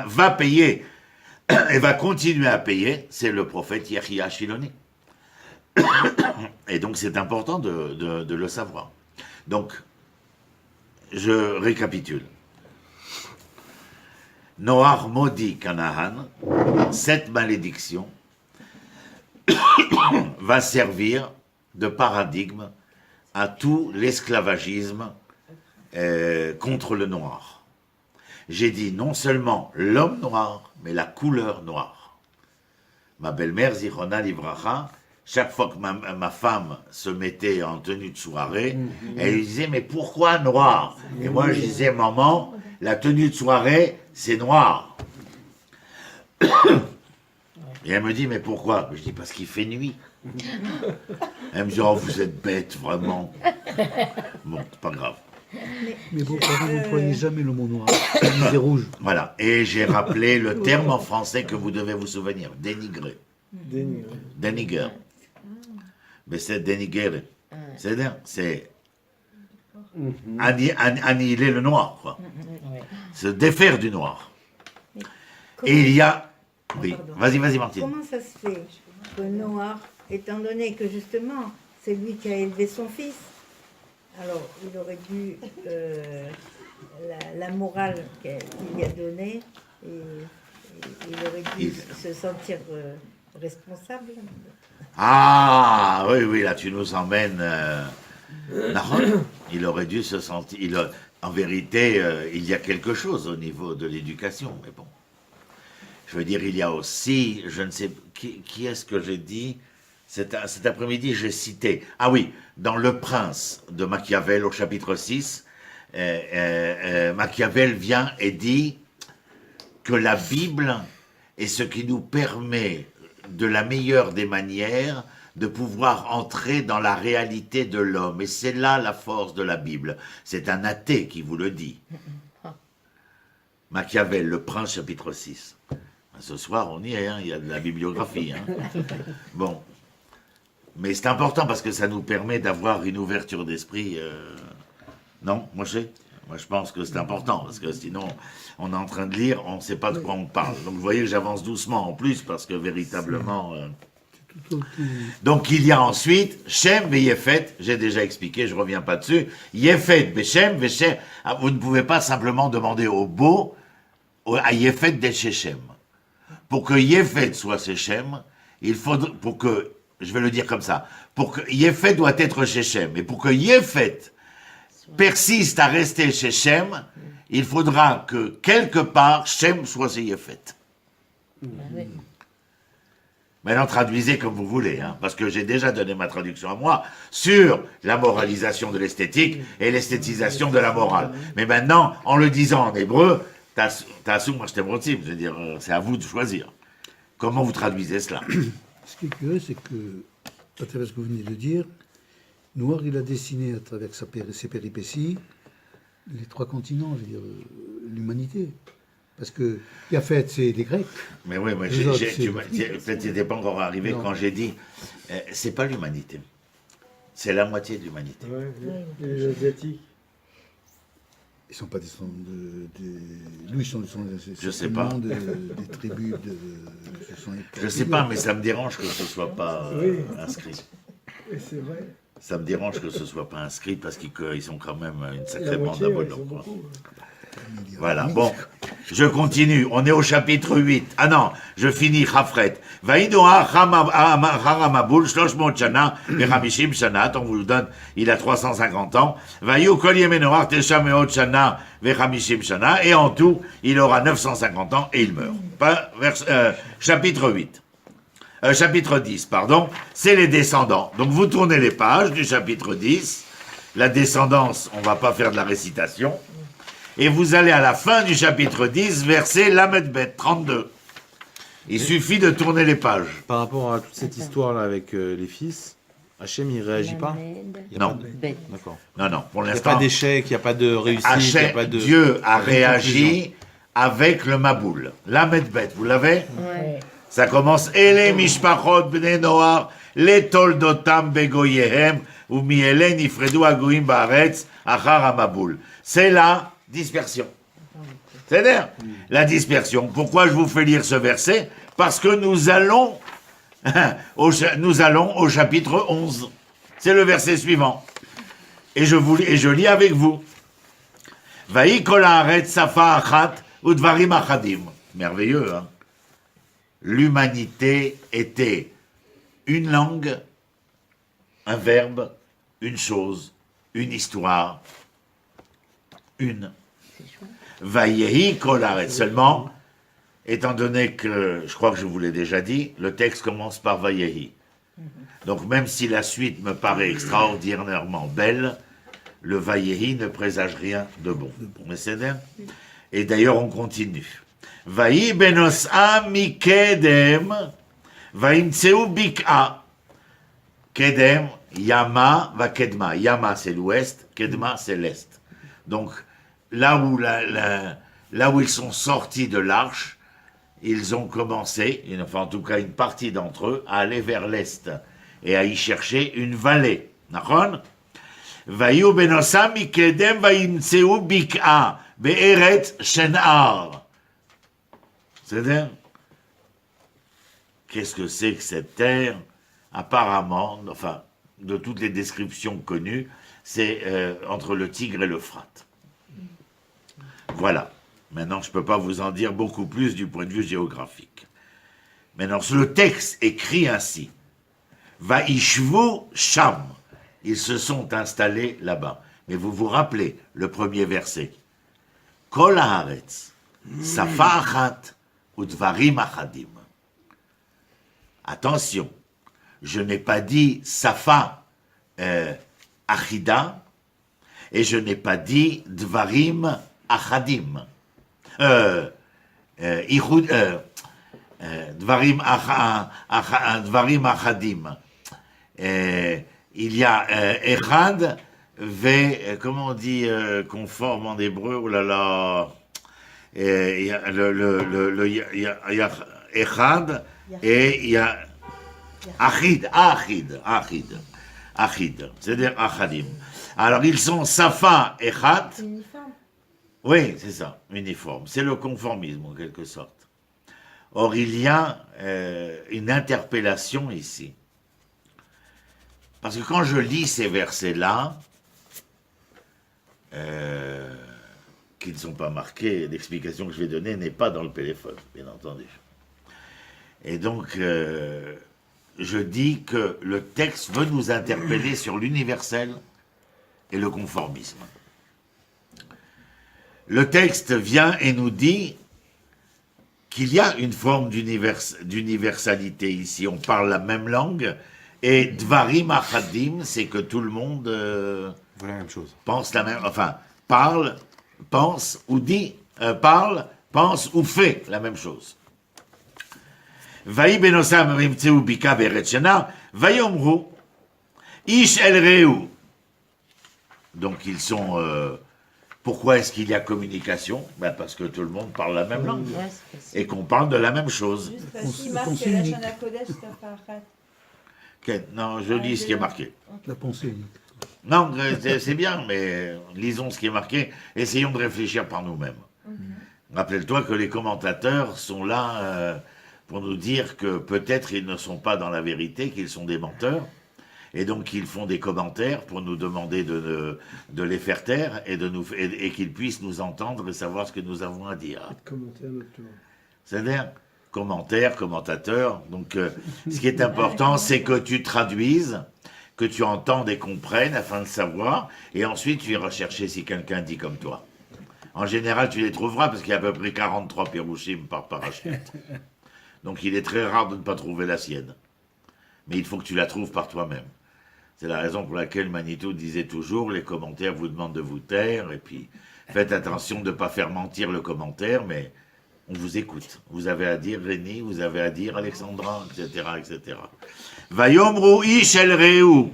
[SPEAKER 1] va payer et va continuer à payer, c'est le prophète Yechia Shiloni. Et donc c'est important de le savoir. Donc, je récapitule. Noach Modi Canaan, cette malédiction va servir de paradigme à tout l'esclavagisme contre le noir. J'ai dit non seulement l'homme noir, mais la couleur noire. Ma belle-mère, Zichona Livracha, chaque fois que ma femme se mettait en tenue de soirée, elle lui disait, mais pourquoi noir? Et moi, je disais, maman, la tenue de soirée, c'est noir. Et elle me dit, mais pourquoi? Je dis, parce qu'il fait nuit. Elle me dit, oh, vous êtes bête, vraiment. Bon, c'est pas grave.
[SPEAKER 4] Mais vous n'employez jamais le mot noir. C'est rouge.
[SPEAKER 1] Voilà. Et j'ai rappelé le terme en français que vous devez vous souvenir. Dénigrer. Dénigrer. Mais c'est dénigrer. C'est-à-dire, c'est annihiler le noir, quoi. Se défaire du noir. Et il y a... Oui, vas-y, Martine.
[SPEAKER 8] Comment ça se fait que Noach, étant donné que justement c'est lui qui a élevé son fils, alors il aurait dû la morale qu'il lui a donnée, et il aurait dû se sentir responsable.
[SPEAKER 1] Ah, oui, là tu nous emmènes. Nahon, il aurait dû se sentir. En vérité, il y a quelque chose au niveau de l'éducation, mais bon. Je veux dire, il y a aussi, je ne sais qui est-ce que j'ai dit, cet après-midi j'ai cité, ah oui, dans Le Prince de Machiavel au chapitre 6, Machiavel vient et dit que la Bible est ce qui nous permet, de la meilleure des manières, de pouvoir entrer dans la réalité de l'homme. Et c'est là la force de la Bible. C'est un athée qui vous le dit. Machiavel, Le Prince, chapitre 6. Ce soir, on y est, hein, il y a de la bibliographie. Hein. Bon. Mais c'est important parce que ça nous permet d'avoir une ouverture d'esprit. Non, moi je pense que c'est important parce que sinon, on est en train de lire, on ne sait pas de quoi on parle. Donc vous voyez que j'avance doucement en plus parce que véritablement... Donc il y a ensuite Shem et Yefet, j'ai déjà expliqué, je ne reviens pas dessus. Yefet, Beshem, Veshem. Vous ne pouvez pas simplement demander au beau, à Yefet d'être chez Shem. Pour que Yefet soit chez Shem, il faudrait, pour que, je vais le dire comme ça, pour que Yefet doit être chez Shem. Et pour que Yefet persiste à rester chez Shem, il faudra que quelque part Shem soit chez Yefet. Maintenant, traduisez comme vous voulez, hein, parce que j'ai déjà donné ma traduction à moi sur la moralisation de l'esthétique et l'esthétisation de la morale. Mais maintenant, en le disant en hébreu, Tassou, moi je t'aime aussi, je veux dire, c'est à vous de choisir. Comment vous traduisez cela?
[SPEAKER 4] Ce qui est curieux, c'est que, à travers ce que vous venez de dire, Noir, il a dessiné à travers ses péripéties les trois continents, je veux dire, l'humanité. Parce que Yafet, c'est les Grecs.
[SPEAKER 1] Mais oui, mais peut-être tu n'étais pas encore arrivé quand j'ai dit, c'est pas l'humanité, c'est la moitié de l'humanité.
[SPEAKER 7] Ouais, les Asiatiques.
[SPEAKER 4] Ils ne sont pas descendants Nous, ils sont
[SPEAKER 1] Je sais pas.
[SPEAKER 4] des tribus
[SPEAKER 1] Je sais pas, mais ça me dérange que ce soit pas inscrit.
[SPEAKER 7] Et c'est vrai.
[SPEAKER 1] Ça me dérange que ce soit pas inscrit parce qu'ils sont quand même une sacrée
[SPEAKER 7] La
[SPEAKER 1] bande
[SPEAKER 7] moitié,
[SPEAKER 1] à
[SPEAKER 7] ouais, ils
[SPEAKER 1] bolons,
[SPEAKER 7] sont
[SPEAKER 1] quoi.
[SPEAKER 7] beaucoup.
[SPEAKER 1] Voilà, bon, je continue, on est au chapitre 8. Ah non, je finis Chafret. Vaïdoa Haramabul, Shloshmot Shana, Veramishim Shana, on vous le donne, il a 350 ans. Vaïou Kol Yemenoar, Tesha Meot Shana, Veramishim Shana, et en tout, il aura 950 ans et il meurt. Chapitre 8. Chapitre 10, pardon, c'est les descendants. Donc vous tournez les pages du chapitre 10, la descendance, on va pas faire de la récitation. Et vous allez à la fin du chapitre 10, verset Lamedbet 32. Il suffit de tourner les pages.
[SPEAKER 6] Par rapport à toute cette histoire-là avec les fils, Hachem, il réagit pas? Il y a
[SPEAKER 1] Non.
[SPEAKER 6] pas de-
[SPEAKER 2] Bête.
[SPEAKER 6] D'accord.
[SPEAKER 1] Non, pour
[SPEAKER 6] Il n'y a
[SPEAKER 1] l'instant,
[SPEAKER 6] pas d'échec, il n'y a pas de réussite, il n'y a pas de...
[SPEAKER 1] Dieu a
[SPEAKER 6] aucune
[SPEAKER 1] réagi avec le Maboul. Lamedbet, vous l'avez?
[SPEAKER 2] Ouais.
[SPEAKER 1] Ça commence Ele mishpachot bnei Noar, le toldotam begoyehem, ou miele nifredu agoim baaretz, achar hamaboul. C'est la dispersion. C'est-à-dire, la dispersion. Pourquoi je vous fais lire ce verset? Parce que nous allons au chapitre 11. C'est le verset suivant. Et je lis avec vous. Vaï kol haaretz safa achat udvarim achadim. Merveilleux, hein? L'humanité était une langue, un verbe, une chose, une histoire, une. Vayehi kol haaretz. Seulement, étant donné que, je crois que je vous l'ai déjà dit, le texte commence par Vayehi. Donc même si la suite me paraît extraordinairement belle, le Vayehi ne présage rien de bon. Mais c'est bien. Et d'ailleurs, on continue. Vaï benos'a mi kedem, vaïmtseu bik'a. Kedem, Yama, va kedma. Yama, c'est l'ouest, Kedma, c'est l'est. Donc, là où ils sont sortis de l'arche, ils ont commencé, enfin en tout cas une partie d'entre eux, à aller vers l'est et à y chercher une vallée. D'accord? Vaïu benos'a mi kedem, vaïmtseu bik'a, be'eretz shen'ar. C'est-à-dire, qu'est-ce que c'est que cette terre? Apparemment, enfin, de toutes les descriptions connues, c'est entre le Tigre et l'Euphrate. Voilà. Maintenant, je ne peux pas vous en dire beaucoup plus du point de vue géographique. Maintenant, le texte écrit ainsi. Vaishvu Sham. Ils se sont installés là-bas. Mais vous vous rappelez le premier verset. Kol haaretz, safa achat, udvarim achadim. Attention, je n'ai pas dit safa achida, Et je n'ai pas dit Dvarim Achadim. Dvarim Achadim. Il y a Echad, comment on dit conforme en hébreu, oh là là, il y a il y a Echad et il y a Achid, c'est-à-dire Achadim. Alors ils sont Safa Echad.
[SPEAKER 3] C'est uniforme.
[SPEAKER 1] Oui, c'est ça, uniforme. C'est le conformisme en quelque sorte. Or, il y a une interpellation ici. Parce que quand je lis ces versets-là, qui ne sont pas marqués, l'explication que je vais donner n'est pas dans le téléphone, bien entendu. Et donc, je dis que le texte veut nous interpeller sur l'universel et le conformisme. Le texte vient et nous dit qu'il y a une forme d'universalité ici. On parle la même langue, et Dvarim Achadim, c'est que tout le monde
[SPEAKER 6] Voilà la même chose.
[SPEAKER 1] pense la même, enfin, parle, pense ou dit, parle, pense ou fait la même chose. Vaï benosam rimtseu bika beretchena, vayomru, ish el reu. Donc ils sont... pourquoi est-ce qu'il y a communication? Ben parce que tout le monde parle la même langue
[SPEAKER 2] Ouais, c'est facile.
[SPEAKER 1] et qu'on parle de la même chose.
[SPEAKER 5] Juste
[SPEAKER 4] Pense-
[SPEAKER 5] parce qu'il marque
[SPEAKER 4] pensée
[SPEAKER 5] la
[SPEAKER 4] unique.
[SPEAKER 5] Shana Kodesh, t'as pas arrêté.
[SPEAKER 1] Non, je lis ce qui est marqué.
[SPEAKER 4] La pensée unique.
[SPEAKER 1] Non, c'est bien, mais lisons ce qui est marqué. Essayons de réfléchir par nous-mêmes. Rappelle-toi que les commentateurs sont là pour nous dire que peut-être ils ne sont pas dans la vérité, qu'ils sont des menteurs. Et donc ils font des commentaires pour nous demander de les faire taire et qu'ils puissent nous entendre et savoir ce que nous avons à dire.
[SPEAKER 7] Commenter à notre tour.
[SPEAKER 1] C'est-à-dire commentaires, commentateurs. Donc ce qui est important, c'est que tu traduises, que tu entendes et comprennes afin de savoir, et ensuite tu iras chercher si quelqu'un dit comme toi. En général, tu les trouveras parce qu'il y a à peu près 43 Pérouchim par parachute. Donc il est très rare de ne pas trouver la sienne. Mais il faut que tu la trouves par toi-même. C'est la raison pour laquelle Manitou disait toujours, les commentaires vous demandent de vous taire, et puis faites attention de ne pas faire mentir le commentaire, mais on vous écoute. Vous avez à dire Rémi, vous avez à dire Alexandra, etc., etc. Vayomru ish el reu.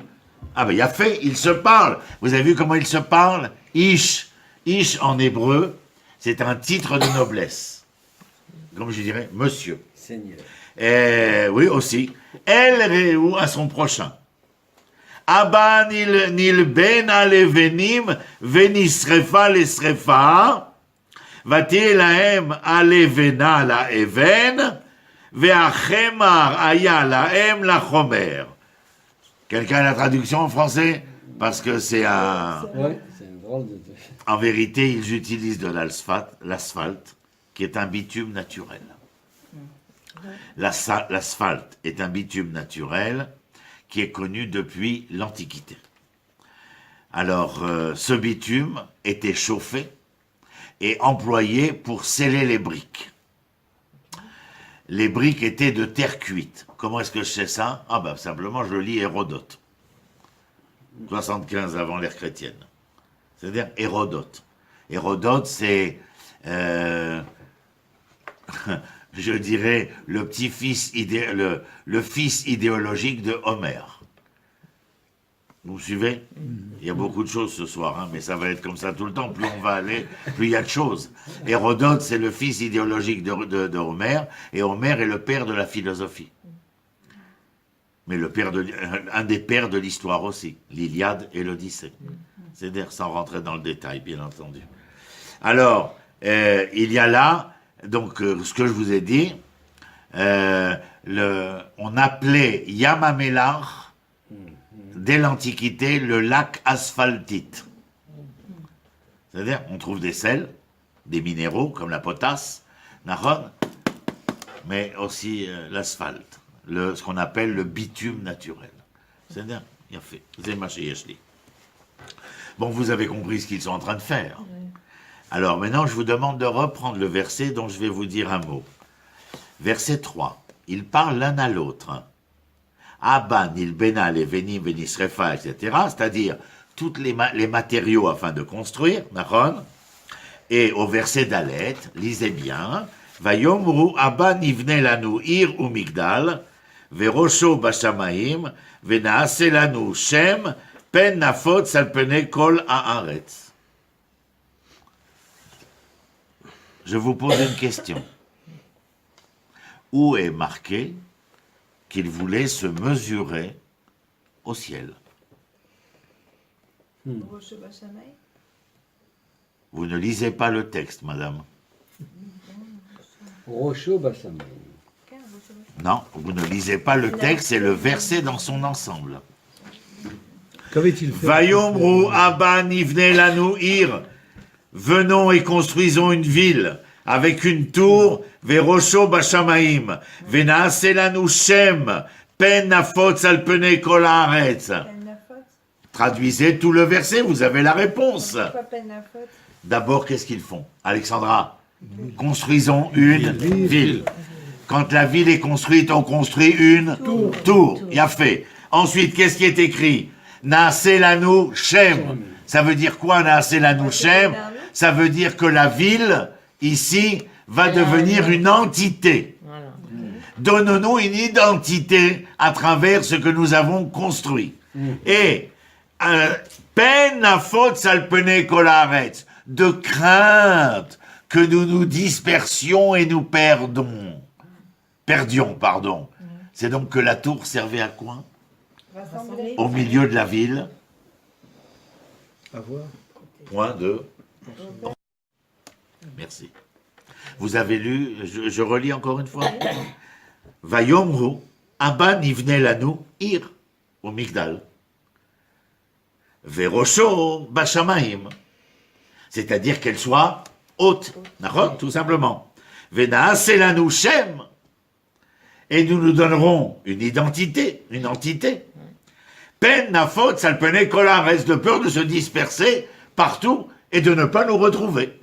[SPEAKER 1] Ah ben il y a fait, ils se parlent. Vous avez vu comment ils se parlent? Ish. Ish en hébreu, c'est un titre de noblesse. Comme je dirais, monsieur.
[SPEAKER 9] Seigneur.
[SPEAKER 1] Oui, aussi. El reu à son prochain. Abba nil ben alevenim venisrefa lesrefa vatih lahem alevena laeven veachemar aya lahem lachomer. Quelqu'un a la traduction en français? Parce que c'est un...
[SPEAKER 9] Ouais, c'est une drôle de...
[SPEAKER 1] En vérité, ils utilisent de l'asphalte, qui est un bitume naturel. L'asphalte est un bitume naturel qui est connu depuis l'Antiquité. Alors, ce bitume était chauffé et employé pour sceller les briques. Les briques étaient de terre cuite. Comment est-ce que je sais ça? Ah ben, simplement, je lis Hérodote. 75 avant l'ère chrétienne. C'est-à-dire Hérodote. Hérodote, c'est, je dirais, le petit-fils, le fils idéologique de Homère. Vous suivez? Il y a beaucoup de choses ce soir, hein, mais ça va être comme ça tout le temps. Plus on va aller, plus il y a de choses. Hérodote, c'est le fils idéologique de Homère, et Homère est le père de la philosophie. Mais un des pères de l'histoire aussi, l'Iliade et l'Odyssée. C'est-à-dire sans rentrer dans le détail, bien entendu. Alors, il y a là, donc, ce que je vous ai dit, on appelait Yamamelach, dès l'Antiquité, le lac asphaltite. C'est-à-dire, on trouve des sels, des minéraux, comme la potasse, Nahon, mais aussi l'asphalte, ce qu'on appelle le bitume naturel. C'est-à-dire, il y a fait. Bon, vous avez compris ce qu'ils sont en train de faire. Alors maintenant, je vous demande de reprendre le verset dont je vais vous dire un mot. Verset 3. Ils parlent l'un à l'autre. Abba, Nil Bena, Levenim, Venisrefa, etc. C'est-à-dire, toutes les matériaux afin de construire, Nahon. Et au verset Dalet, lisez bien, Vayomru Abba nivne lanu ir u migdal, verosho bashamaim, venaase lanu shem, pen nafot salpene kol haaretz. Je vous pose une question. Où est marqué qu'il voulait se mesurer au ciel?
[SPEAKER 5] Roche Bachamay.
[SPEAKER 1] Vous ne lisez pas le texte, madame.
[SPEAKER 7] Rocho Bassamay.
[SPEAKER 5] Quel Roche Bachamay?
[SPEAKER 1] Non, vous ne lisez pas le texte et le verset dans son ensemble.
[SPEAKER 4] Qu'avait-il fait?
[SPEAKER 1] Vayomru Abba nivne lanu ir. Venons et construisons une ville avec une tour, verosho bashamaim, venaase lanu shem, pen nafot salpene kol haaretz.
[SPEAKER 5] Penafot.
[SPEAKER 1] Traduisez tout le verset, vous avez la réponse.
[SPEAKER 5] Pourquoi Penafot?
[SPEAKER 1] D'abord, qu'est-ce qu'ils font? Alexandra, construisons une ville. Quand la ville est construite, on construit une tour. Il y a fait. Ensuite, qu'est-ce qui est écrit? Naase lanu shem. Ça veut dire quoi, Naase lanu shem? Ça veut dire que la ville, ici, va devenir une entité.
[SPEAKER 2] Voilà.
[SPEAKER 1] Donnons-nous une identité à travers ce que nous avons construit. Et peine à faute salpene kol haaretz, de crainte que nous nous dispersions et nous perdions, pardon. C'est donc que la tour servait à quoi?
[SPEAKER 5] Rassembler.
[SPEAKER 1] Au milieu de la ville.
[SPEAKER 4] À voir.
[SPEAKER 1] Point de... Merci. Vous avez lu, je relis encore une fois. Vayomru, Abba nivne lanu ir, au Migdal. Verosho bashamaim. C'est-à-dire qu'elle soit haute, d'accord, tout simplement. Venaase lanu shem. Et nous nous donnerons une identité, une entité. Pen nafot salpene kol haaretz, de peur de se disperser partout et de ne pas nous retrouver.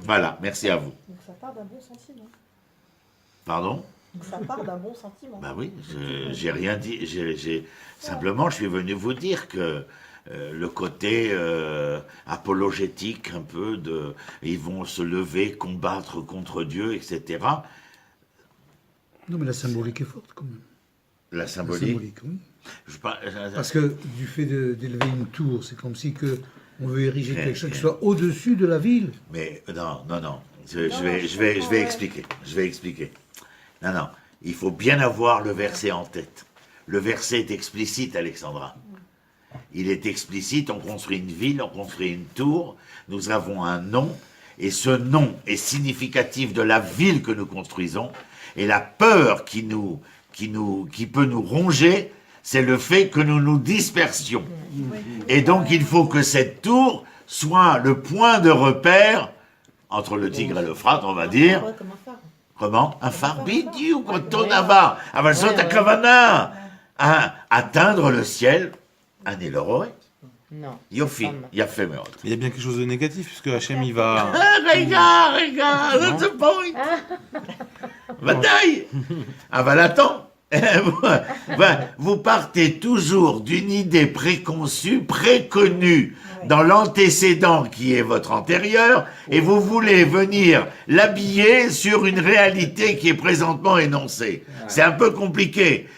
[SPEAKER 1] Voilà, merci à vous.
[SPEAKER 3] Donc ça part d'un bon sentiment.
[SPEAKER 1] Pardon?
[SPEAKER 3] Donc ça part d'un bon sentiment.
[SPEAKER 1] Ben oui, j'ai rien dit. Simplement, je suis venu vous dire que le côté apologétique, un peu de, ils vont se lever, combattre contre Dieu, etc.
[SPEAKER 4] Non, mais la symbolique est forte quand même.
[SPEAKER 1] La
[SPEAKER 4] La
[SPEAKER 1] symbolique.
[SPEAKER 4] symbolique, oui.
[SPEAKER 1] Je par-
[SPEAKER 4] Parce que du fait d'élever une tour, c'est comme si que on veut ériger
[SPEAKER 1] Bien,
[SPEAKER 4] quelque chose qui
[SPEAKER 1] bien.
[SPEAKER 4] soit au-dessus de la ville.
[SPEAKER 1] Mais non. Je vais expliquer. Non. Il faut bien avoir le verset en tête. Le verset est explicite, Alexandra. Il est explicite, on construit une ville, on construit une tour, nous avons un nom, et ce nom est significatif de la ville que nous construisons, et la peur qui peut nous ronger, c'est le fait que nous nous dispersions. Et donc il faut que cette tour soit le point de repère entre le Tigre et l'Euphrate, on va dire.
[SPEAKER 3] Ouais, comme un phare.
[SPEAKER 1] Comment? Un phare bidiouk, אותו דבר. אבל זאת הכוונה. atteindre le ciel, אני לא רואה.
[SPEAKER 2] Non.
[SPEAKER 1] יופי, יפה מאוד.
[SPEAKER 6] Il y a bien quelque chose de négatif, puisque Hachem, il va...
[SPEAKER 1] רגע, that's the point. ודאי. אבל attends. Vous partez toujours d'une idée préconçue, préconnue dans l'antécédent qui est votre antérieur, et vous voulez venir l'habiller sur une réalité qui est présentement énoncée. C'est un peu compliqué.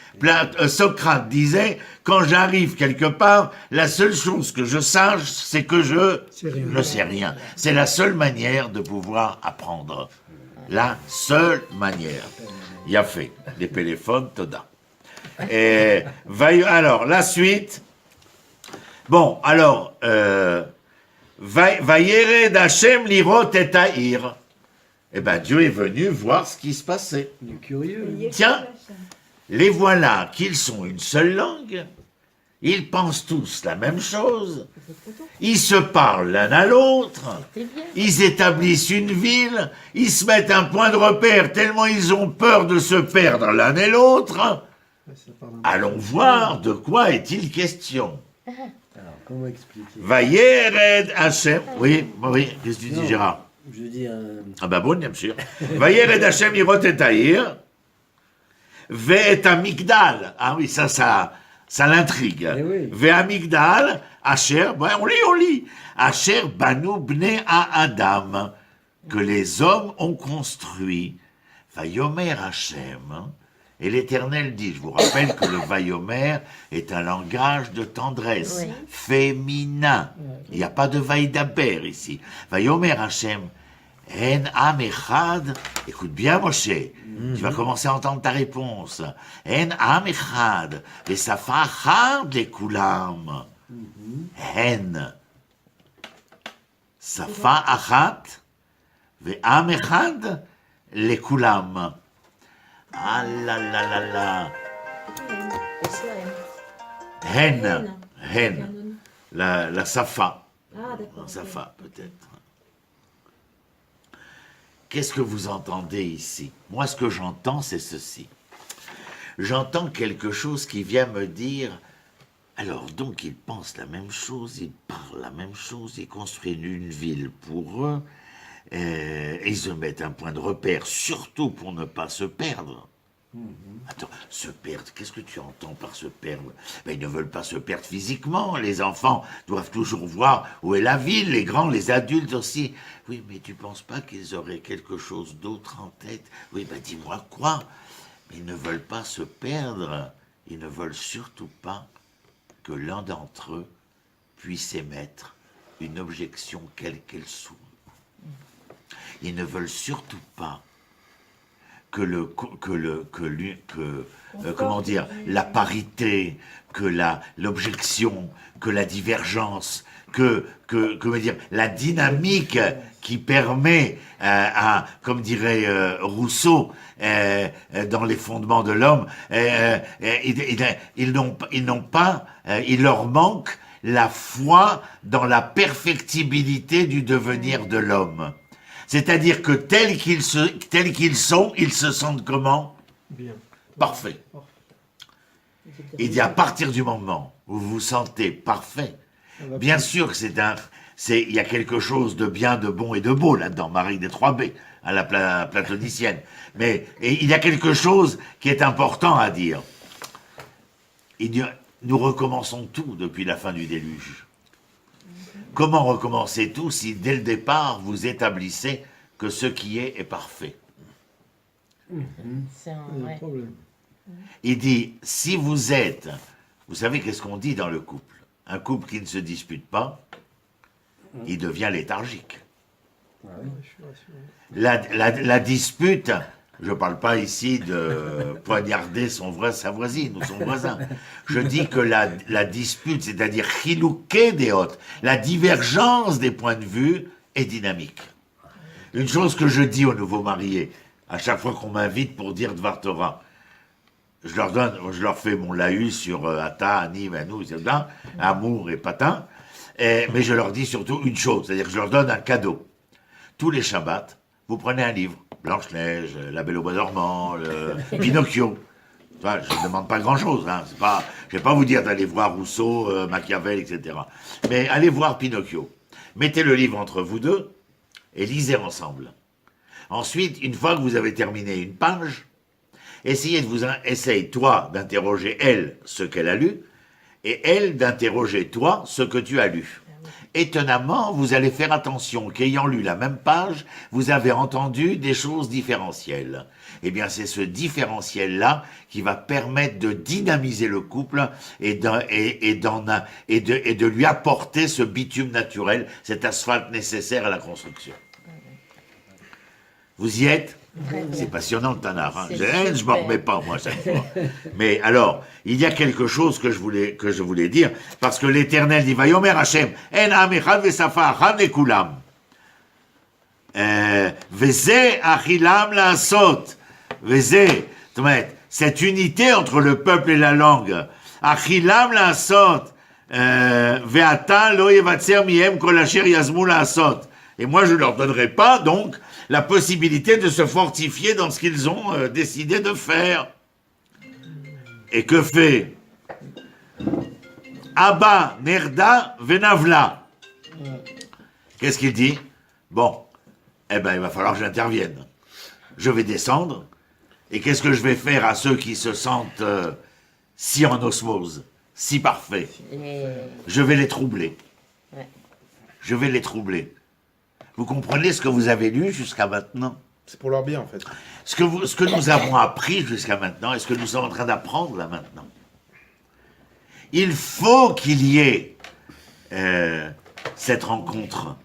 [SPEAKER 1] Socrate disait, quand j'arrive quelque part, la seule chose que je sache, c'est que je ne sais rien. C'est la seule manière de pouvoir apprendre. La seule manière. Il a fait les téléphones, Toda. Et alors, la suite. Bon, alors, Vayered Hashem lirot et haïr. Eh bien, Dieu est venu voir ce qui se passait.
[SPEAKER 7] Du curieux.
[SPEAKER 1] Tiens, les voilà qu'ils sont une seule langue. Ils pensent tous la même chose. Ils se parlent l'un à l'autre.
[SPEAKER 2] C'est bien.
[SPEAKER 1] Ils établissent une ville. Ils se mettent un point de repère tellement ils ont peur de se perdre l'un et l'autre.
[SPEAKER 7] Ça part d'un-
[SPEAKER 1] Allons voir de quoi est-il question.
[SPEAKER 7] Alors, comment expliquer?
[SPEAKER 1] Vayered Hashem. Oui, qu'est-ce que tu dis,
[SPEAKER 7] Non.
[SPEAKER 1] Gérard?
[SPEAKER 7] Je veux dire,
[SPEAKER 1] Ah ben bon, bien sûr. Vayered Hashem lirot et haïr. Ve'et Migdal. Ah oui, ça, Ça l'intrigue.
[SPEAKER 7] Eh oui.
[SPEAKER 1] Ve'amigdal, Asher, on lit. Asher banu bnei Adam, que les hommes ont construit. Vayomer Hashem. Et l'Éternel dit, je vous rappelle que le Vayomer est un langage de tendresse,
[SPEAKER 2] Oui.
[SPEAKER 1] féminin. Il n'y a pas de Vaïdaber ici. Vayomer Hashem, En Am Echad, écoute bien Moshe, tu vas commencer à entendre ta réponse. En Am Echad, Vesafa Achad Lekulam. En. Safa Achat, Ve'am Echad Lekulam. Ah là là là là. Hen. Hen. La Safa.
[SPEAKER 3] Ah, d'accord.
[SPEAKER 1] La Safa, peut-être. Qu'est-ce que vous entendez ici? Moi, ce que j'entends, c'est ceci. J'entends quelque chose qui vient me dire, alors, donc, ils pensent la même chose, ils parlent la même chose, ils construisent une ville pour eux, et ils se mettent un point de repère, surtout pour ne pas se perdre. Attends, se perdre, qu'est-ce que tu entends par se perdre? Ben, ils ne veulent pas se perdre physiquement, les enfants doivent toujours voir où est la ville, les grands, les adultes aussi. Oui, mais tu penses pas qu'ils auraient quelque chose d'autre en tête? Oui, ben dis-moi quoi? Ils ne veulent pas se perdre, ils ne veulent surtout pas que l'un d'entre eux puisse émettre une objection quelle qu'elle soit. Ils ne veulent surtout pas comment dire, la parité, que l'objection, que la divergence, comment dire, la dynamique qui permet comme dirait Rousseau, dans les fondements de l'homme, il leur manque la foi dans la perfectibilité du devenir de l'homme. C'est-à-dire que tels qu'ils sont, ils se sentent comment?
[SPEAKER 7] Bien.
[SPEAKER 1] Parfait. Il dit à partir du moment où vous vous sentez parfait, bien sûr que il y a quelque chose de bien, de bon et de beau là-dedans, Marie des 3B, à la platonicienne. Mais il y a quelque chose qui est important à dire. Nous recommençons tout depuis la fin du déluge. Comment recommencer tout si dès le départ vous établissez que ce qui est parfait?
[SPEAKER 2] C'est un,
[SPEAKER 7] Il y a un
[SPEAKER 2] ouais.
[SPEAKER 7] problème.
[SPEAKER 1] Il dit, si vous savez qu'est-ce qu'on dit dans le couple? Un couple qui ne se dispute pas, il devient léthargique.
[SPEAKER 7] Ouais, je suis rassuré.
[SPEAKER 1] La dispute, je ne parle pas ici de poignarder sa voisine ou son voisin. Je dis que la dispute, c'est-à-dire chilouké des autres, la divergence des points de vue est dynamique. Une chose que je dis aux nouveaux mariés, à chaque fois qu'on m'invite pour dire Dvar Torah, je leur fais mon laïus sur Ata, Ani, Manu, amour et patin, mais je leur dis surtout une chose, c'est-à-dire que je leur donne un cadeau. Tous les Shabbats, vous prenez un livre, Blanche-Neige, La Belle au Bois dormant, Pinocchio. Enfin, je ne demande pas grand-chose, hein. Je ne vais pas vous dire d'aller voir Rousseau, Machiavel, etc. Mais allez voir Pinocchio. Mettez le livre entre vous deux et lisez ensemble. Ensuite, une fois que vous avez terminé une page, essaye toi d'interroger elle ce qu'elle a lu et elle d'interroger toi ce que tu as lu. Étonnamment, vous allez faire attention qu'ayant lu la même page, vous avez entendu des choses différentielles. Eh bien, c'est ce différentiel-là qui va permettre de dynamiser le couple et de lui apporter ce bitume naturel, cet asphalte nécessaire à la construction. Vous y êtes? C'est passionnant le Tanakh. Hein. Je ne m'en remets pas, moi, chaque fois. Mais alors, il y a quelque chose que je voulais dire, parce que l'Éternel dit, Vayomer Hashem, en am echad vesafa achad lekulam. Veze achilam laasot. Veze, cette unité entre le peuple et la langue. Achilam laasot. Ve'ata lo yevatzer mihem kol asher yazmu laasot. Et moi, je ne leur donnerai pas, donc, la possibilité de se fortifier dans ce qu'ils ont décidé de faire. Et que fait Abba, Nerda, Venavla? Qu'est-ce qu'il dit? Bon, eh ben, il va falloir que j'intervienne. Je vais descendre, et qu'est-ce que je vais faire à ceux qui se sentent si en osmose? si parfait.
[SPEAKER 2] Les-
[SPEAKER 1] Je vais les troubler.
[SPEAKER 2] Ouais.
[SPEAKER 1] Je vais les troubler. Vous comprenez ce que vous avez lu jusqu'à maintenant?
[SPEAKER 6] C'est pour leur bien, en fait.
[SPEAKER 1] Ce que nous avons appris jusqu'à maintenant et ce que nous sommes en train d'apprendre là maintenant. Il faut qu'il y ait cette rencontre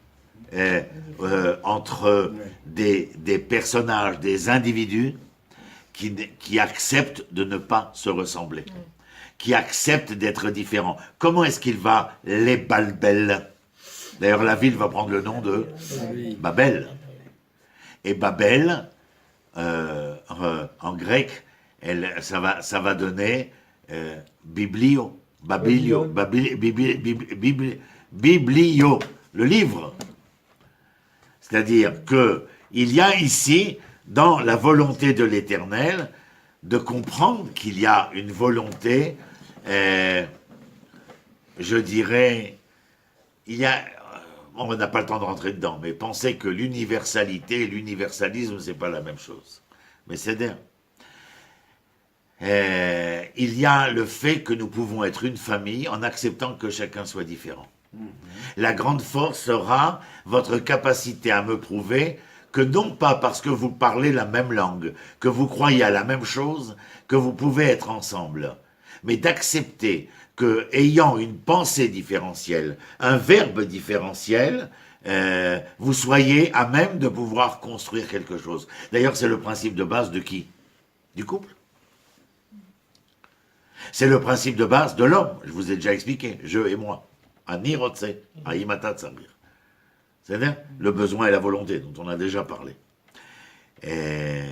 [SPEAKER 1] entre des personnages, des individus qui acceptent de ne pas se ressembler, qui acceptent d'être différents. Comment est-ce qu'il va les Balbel? D'ailleurs, la ville va prendre le nom de Babel. Et Babel, en grec, ça va donner biblio, babilio, biblio, le livre. C'est-à-dire qu'il y a ici, dans la volonté de l'Éternel, de comprendre qu'il y a une volonté, je dirais, il y a... On n'a pas le temps de rentrer dedans, mais pensez que l'universalité et l'universalisme, c'est pas la même chose. Mais c'est bien. Il y a le fait que nous pouvons être une famille en acceptant que chacun soit différent. La grande force sera votre capacité à me prouver que non pas parce que vous parlez la même langue, que vous croyez à la même chose, que vous pouvez être ensemble, mais d'accepter que, ayant une pensée différentielle, un verbe différentiel, vous soyez à même de pouvoir construire quelque chose. D'ailleurs, c'est le principe de base de qui? Du couple. C'est le principe de base de l'homme. Je vous ai déjà expliqué, je et moi. Ani rotse, aimata tsambir. C'est-à-dire le besoin et la volonté, dont on a déjà parlé. Et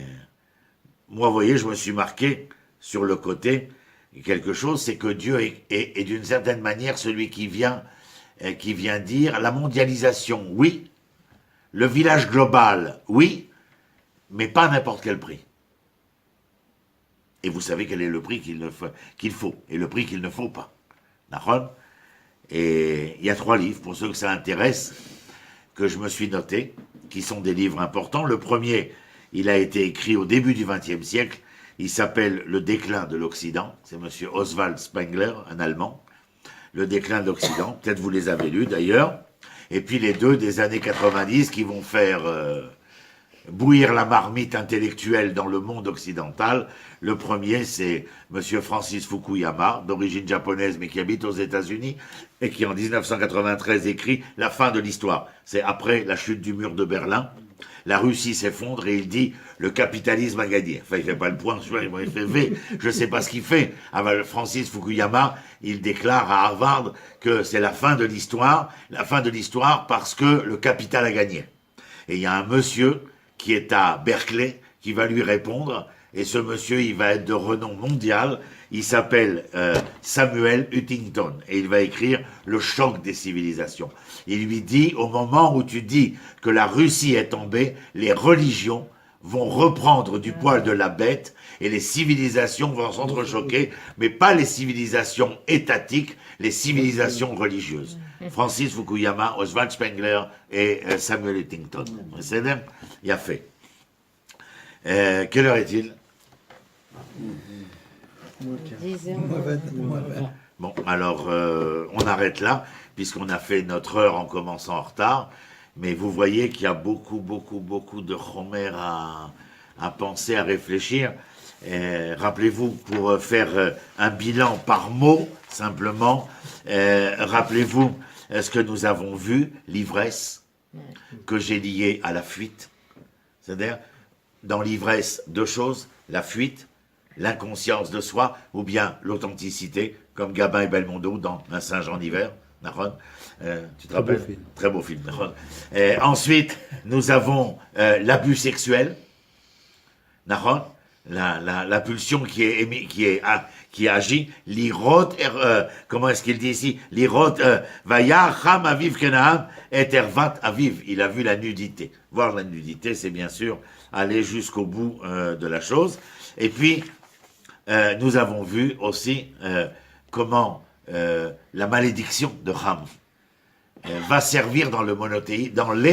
[SPEAKER 1] moi, vous voyez, je me suis marqué sur le côté quelque chose, c'est que Dieu est d'une certaine manière celui qui vient dire la mondialisation, oui, le village global, oui, mais pas à n'importe quel prix. Et vous savez quel est le prix qu'il faut, et le prix qu'il ne faut pas. D'accord? Et il y a 3 livres, pour ceux que ça intéresse, que je me suis noté, qui sont des livres importants. Le premier, il a été écrit au début du XXe siècle. Il s'appelle Le déclin de l'Occident. C'est M. Oswald Spengler, un Allemand. Le déclin de l'Occident. Peut-être vous les avez lus d'ailleurs. Et puis les 2 des années 90 qui vont faire bouillir la marmite intellectuelle dans le monde occidental. Le premier, c'est M. Francis Fukuyama, d'origine japonaise mais qui habite aux États-Unis et qui en 1993 écrit La fin de l'histoire. C'est après la chute du mur de Berlin. La Russie s'effondre et il dit le capitalisme a gagné. Enfin, il fait pas le point, il fait V. Je ne sais pas ce qu'il fait. Francis Fukuyama, il déclare à Harvard que c'est la fin de l'histoire parce que le capital a gagné. Et il y a un monsieur qui est à Berkeley qui va lui répondre. Et ce monsieur, il va être de renom mondial. Il s'appelle Samuel Huntington. Et il va écrire Le choc des civilisations. Il lui dit, au moment où tu dis que la Russie est tombée, les religions vont reprendre du poil de la bête et les civilisations vont s'entrechoquer, mais pas les civilisations étatiques, les civilisations religieuses. Francis Fukuyama, Oswald Spengler et Samuel Huntington. C'est bien, il a fait. Quelle heure est-il?
[SPEAKER 2] 10 heures.
[SPEAKER 1] Bon, alors on arrête là, puisqu'on a fait notre heure en commençant en retard. Mais vous voyez qu'il y a beaucoup de Homer à penser, à réfléchir. Rappelez-vous, pour faire un bilan par mot, simplement, rappelez-vous ce que nous avons vu, l'ivresse, que j'ai liée à la fuite. C'est-à-dire, dans l'ivresse, 2 choses, la fuite, l'inconscience de soi, ou bien l'authenticité, comme Gabin et Belmondo dans Un singe en hiver. Tu te rappelles? Très beau film. Ensuite, nous avons l'abus sexuel. La pulsion qui agit. L'irot, comment est-ce qu'il dit ici? L'irot, vayacham aviv kenaam et ervat aviv. Il a vu la nudité. Voir la nudité, c'est bien sûr aller jusqu'au bout de la chose. Et puis, nous avons vu aussi comment la malédiction de Ham va servir dans les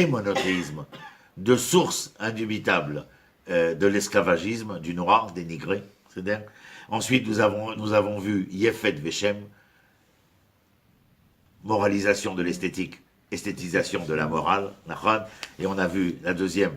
[SPEAKER 1] monothéismes de source indubitable de l'esclavagisme, du noir dénigré. C'est-à-dire, ensuite, nous avons vu Yefet Veshem, moralisation de l'esthétique, esthétisation de la morale, et on a vu la deuxième,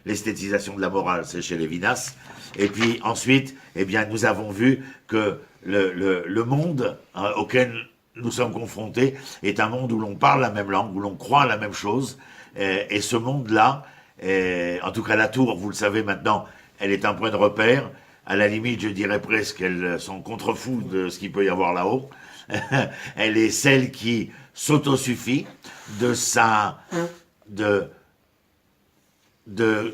[SPEAKER 1] l'esthétisation de la morale, c'est chez Lévinas, et puis ensuite, eh bien, nous avons vu que le monde auquel nous sommes confrontés est un monde où l'on parle la même langue, où l'on croit la même chose, et ce monde-là, en tout cas la tour, vous le savez maintenant, elle est un point de repère, à la limite, je dirais presque qu'elle s'en contrefou de ce qu'il peut y avoir là-haut. Elle est celle qui s'autosuffit de sa,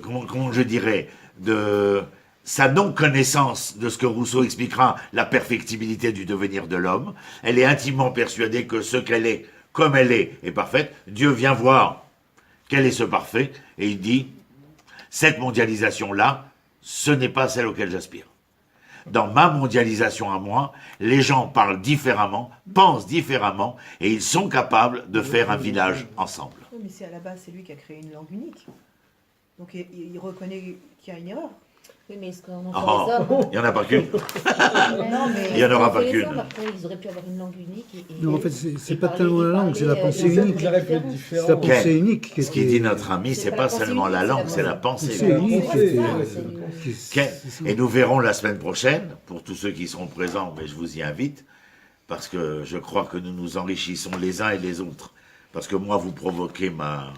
[SPEAKER 1] comment je dirais, de sa non-connaissance de ce que Rousseau expliquera, la perfectibilité du devenir de l'homme. Elle est intimement persuadée que ce qu'elle est, comme elle est parfaite. Dieu vient voir quel est ce parfait, et il dit, cette mondialisation-là, ce n'est pas celle auquel j'aspire. Dans ma mondialisation à moi, les gens parlent différemment, pensent différemment, et ils sont capables de faire un village ensemble.
[SPEAKER 3] Oui, mais c'est à la base, c'est lui qui a créé une langue unique. Donc il reconnaît qu'il y a une erreur.
[SPEAKER 2] Oui, mais est-ce qu'on en fait les hommes?
[SPEAKER 1] Il n'y en a pas qu'une.
[SPEAKER 3] Non, mais
[SPEAKER 1] Il n'y en aura pas
[SPEAKER 2] Les
[SPEAKER 1] qu'une.
[SPEAKER 2] hommes, après, ils auraient pu avoir une langue unique.
[SPEAKER 4] Non, en fait, c'est
[SPEAKER 2] et
[SPEAKER 4] pas
[SPEAKER 2] parler-
[SPEAKER 4] tellement la langue, c'est la
[SPEAKER 2] parler,
[SPEAKER 4] pensée
[SPEAKER 2] langue
[SPEAKER 4] unique.
[SPEAKER 2] différente.
[SPEAKER 4] C'est la pensée unique. qui
[SPEAKER 1] Ce qui
[SPEAKER 4] était-
[SPEAKER 1] dit notre ami,
[SPEAKER 2] C'est
[SPEAKER 1] c'est
[SPEAKER 2] pas
[SPEAKER 1] pas
[SPEAKER 2] la pensée
[SPEAKER 1] seulement la
[SPEAKER 2] unique,
[SPEAKER 1] langue, c'est la
[SPEAKER 4] C'est
[SPEAKER 1] pensée.
[SPEAKER 4] unique.
[SPEAKER 2] Ouais,
[SPEAKER 4] c'était-
[SPEAKER 2] c'est ça,
[SPEAKER 4] qui- c'est ça.
[SPEAKER 1] Et nous verrons la semaine prochaine, pour tous ceux qui seront présents, mais je vous y invite, parce que je crois que nous nous enrichissons les uns et les autres. Parce que moi, vous provoquez ma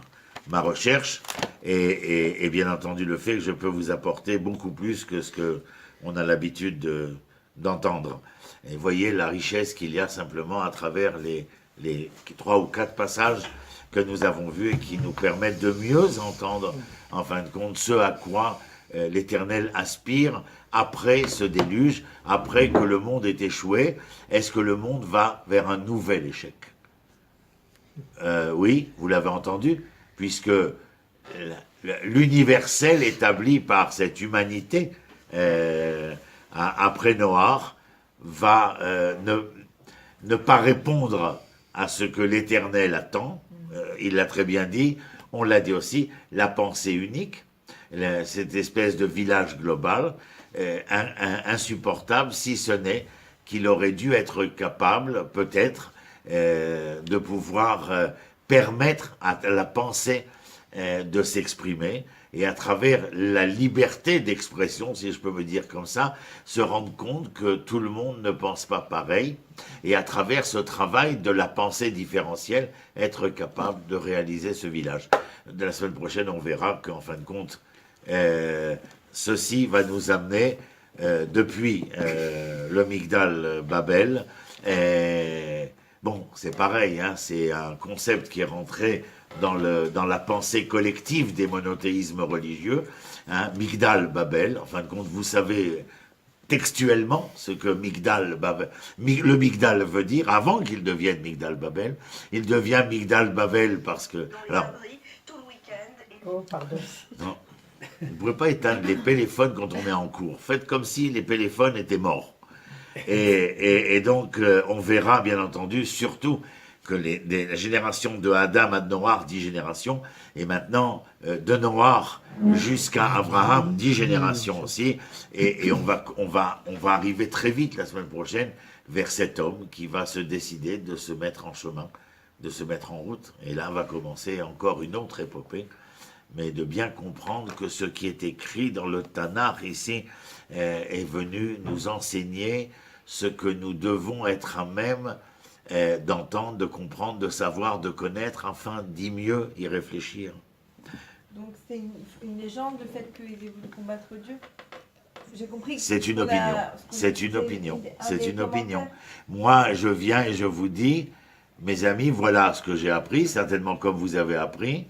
[SPEAKER 1] recherche, et bien entendu le fait que je peux vous apporter beaucoup plus que ce que on a l'habitude d'entendre. Et voyez la richesse qu'il y a simplement à travers les 3 ou 4 passages que nous avons vus et qui nous permettent de mieux entendre, en fin de compte, ce à quoi l'Éternel aspire après ce déluge, après que le monde ait échoué. Est-ce que le monde va vers un nouvel échec? Oui, vous l'avez entendu, puisque l'universel établi par cette humanité après Noach va ne pas répondre à ce que l'Éternel attend. Il l'a très bien dit, on l'a dit aussi, la pensée unique, cette espèce de village global, insupportable, si ce n'est qu'il aurait dû être capable, peut-être, de pouvoir permettre à la pensée de s'exprimer, et à travers la liberté d'expression, si je peux me dire comme ça, se rendre compte que tout le monde ne pense pas pareil, et à travers ce travail de la pensée différentielle, être capable de réaliser ce village. De la semaine prochaine, on verra qu'en fin de compte, ceci va nous amener depuis le Migdal Babel. Bon, c'est pareil, hein, c'est un concept qui est rentré dans la pensée collective des monothéismes religieux, hein, Migdal Babel. En fin de compte, vous savez textuellement ce que Migdal Babel, le Migdal veut dire, avant qu'il devienne Migdal Babel. Il devient Migdal Babel parce que... Alors,
[SPEAKER 2] Oh, pardon.
[SPEAKER 1] non, vous ne pouvez pas éteindre les téléphones quand on est en cours. Faites comme si les téléphones étaient morts. Et donc, on verra, bien entendu, surtout que la génération de Adam à Noach, 10 générations, et maintenant, de Noach jusqu'à Abraham, 10 générations aussi, et on va arriver très vite la semaine prochaine vers cet homme qui va se décider de se mettre en chemin, de se mettre en route, et là va commencer encore une autre épopée, mais de bien comprendre que ce qui est écrit dans le Tanakh ici est venu nous enseigner ce que nous devons être à même d'entendre, de comprendre, de savoir, de connaître, afin d'y mieux y réfléchir.
[SPEAKER 5] Donc c'est une légende le fait qu'ils aient voulu combattre Dieu. J'ai compris. que
[SPEAKER 1] C'est une
[SPEAKER 5] on a-
[SPEAKER 1] opinion,
[SPEAKER 5] ce qu'on
[SPEAKER 1] c'est une
[SPEAKER 5] disait,
[SPEAKER 1] opinion,
[SPEAKER 5] un
[SPEAKER 1] c'est
[SPEAKER 5] des
[SPEAKER 1] une opinion.
[SPEAKER 5] commentaires.
[SPEAKER 1] Moi, je viens et je vous dis, mes amis, voilà ce que j'ai appris, certainement comme vous avez appris.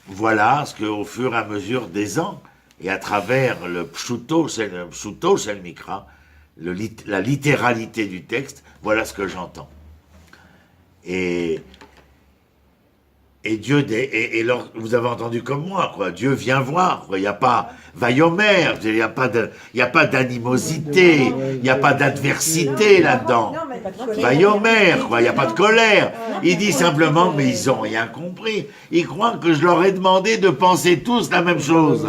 [SPEAKER 1] Voilà ce qu'au fur et à mesure des ans, et à travers le pshuto shel mikra, la littéralité du texte, voilà ce que j'entends. Et Dieu, vous avez entendu comme moi, quoi. Dieu vient voir, quoi. Il n'y a pas vayomer, il n'y a pas d'animosité, il n'y a pas d'adversité là-dedans.
[SPEAKER 5] Non, mais
[SPEAKER 1] Vayomer, quoi. Il n'y a pas de colère. Il dit simplement, mais ils n'ont rien compris. Ils croient que je leur ai demandé de penser tous la même chose.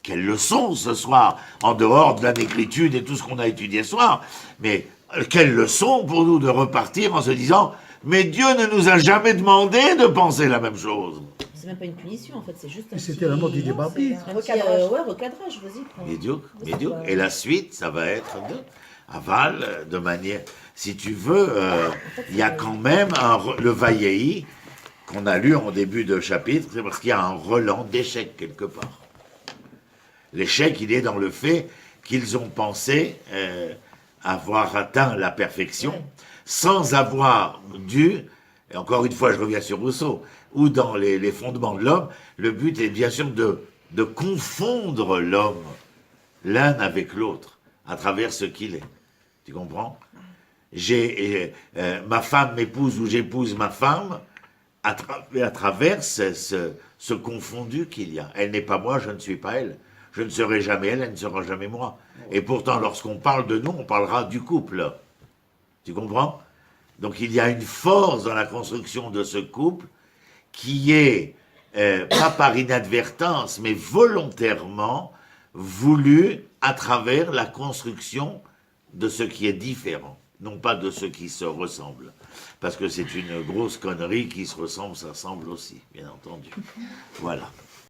[SPEAKER 1] Quelle leçon ce soir, en dehors de la négritude et tout ce qu'on a étudié ce soir. Mais Quelle leçon pour nous de repartir en se disant « Mais Dieu ne nous a jamais demandé de penser la même chose !»
[SPEAKER 2] C'est même pas une punition, en fait, c'est juste un
[SPEAKER 4] Mais
[SPEAKER 2] petit...
[SPEAKER 4] c'était la mort du débat.
[SPEAKER 2] Un petit,
[SPEAKER 3] Recadrage.
[SPEAKER 2] ouais, recadrage, vas-y. prends.
[SPEAKER 1] Médiocre,
[SPEAKER 2] C'est
[SPEAKER 1] médiocre.
[SPEAKER 2] pas-
[SPEAKER 1] Et la suite, ça va être aval, de manière... Si tu veux, il y a quand même le Vaillei qu'on a lu en début de chapitre, c'est parce qu'il y a un relent d'échec quelque part. L'échec, il est dans le fait qu'ils ont pensé avoir atteint la perfection
[SPEAKER 2] Ouais.
[SPEAKER 1] sans avoir dû, et encore une fois je reviens sur Rousseau, ou dans les fondements de l'homme, le but est bien sûr de confondre l'homme l'un avec l'autre à travers ce qu'il est. Tu comprends? Ma femme m'épouse ou j'épouse ma femme à travers ce confondu qu'il y a. Elle n'est pas moi, je ne suis pas elle. Je ne serai jamais elle, elle ne sera jamais moi. Et pourtant, lorsqu'on parle de nous, on parlera du couple. Tu comprends? Donc il y a une force dans la construction de ce couple qui est, pas par inadvertance, mais volontairement voulu à travers la construction de ce qui est différent, non pas de ce qui se ressemble. Parce que c'est une grosse connerie qui se ressemble, ça semble aussi, bien entendu. Voilà.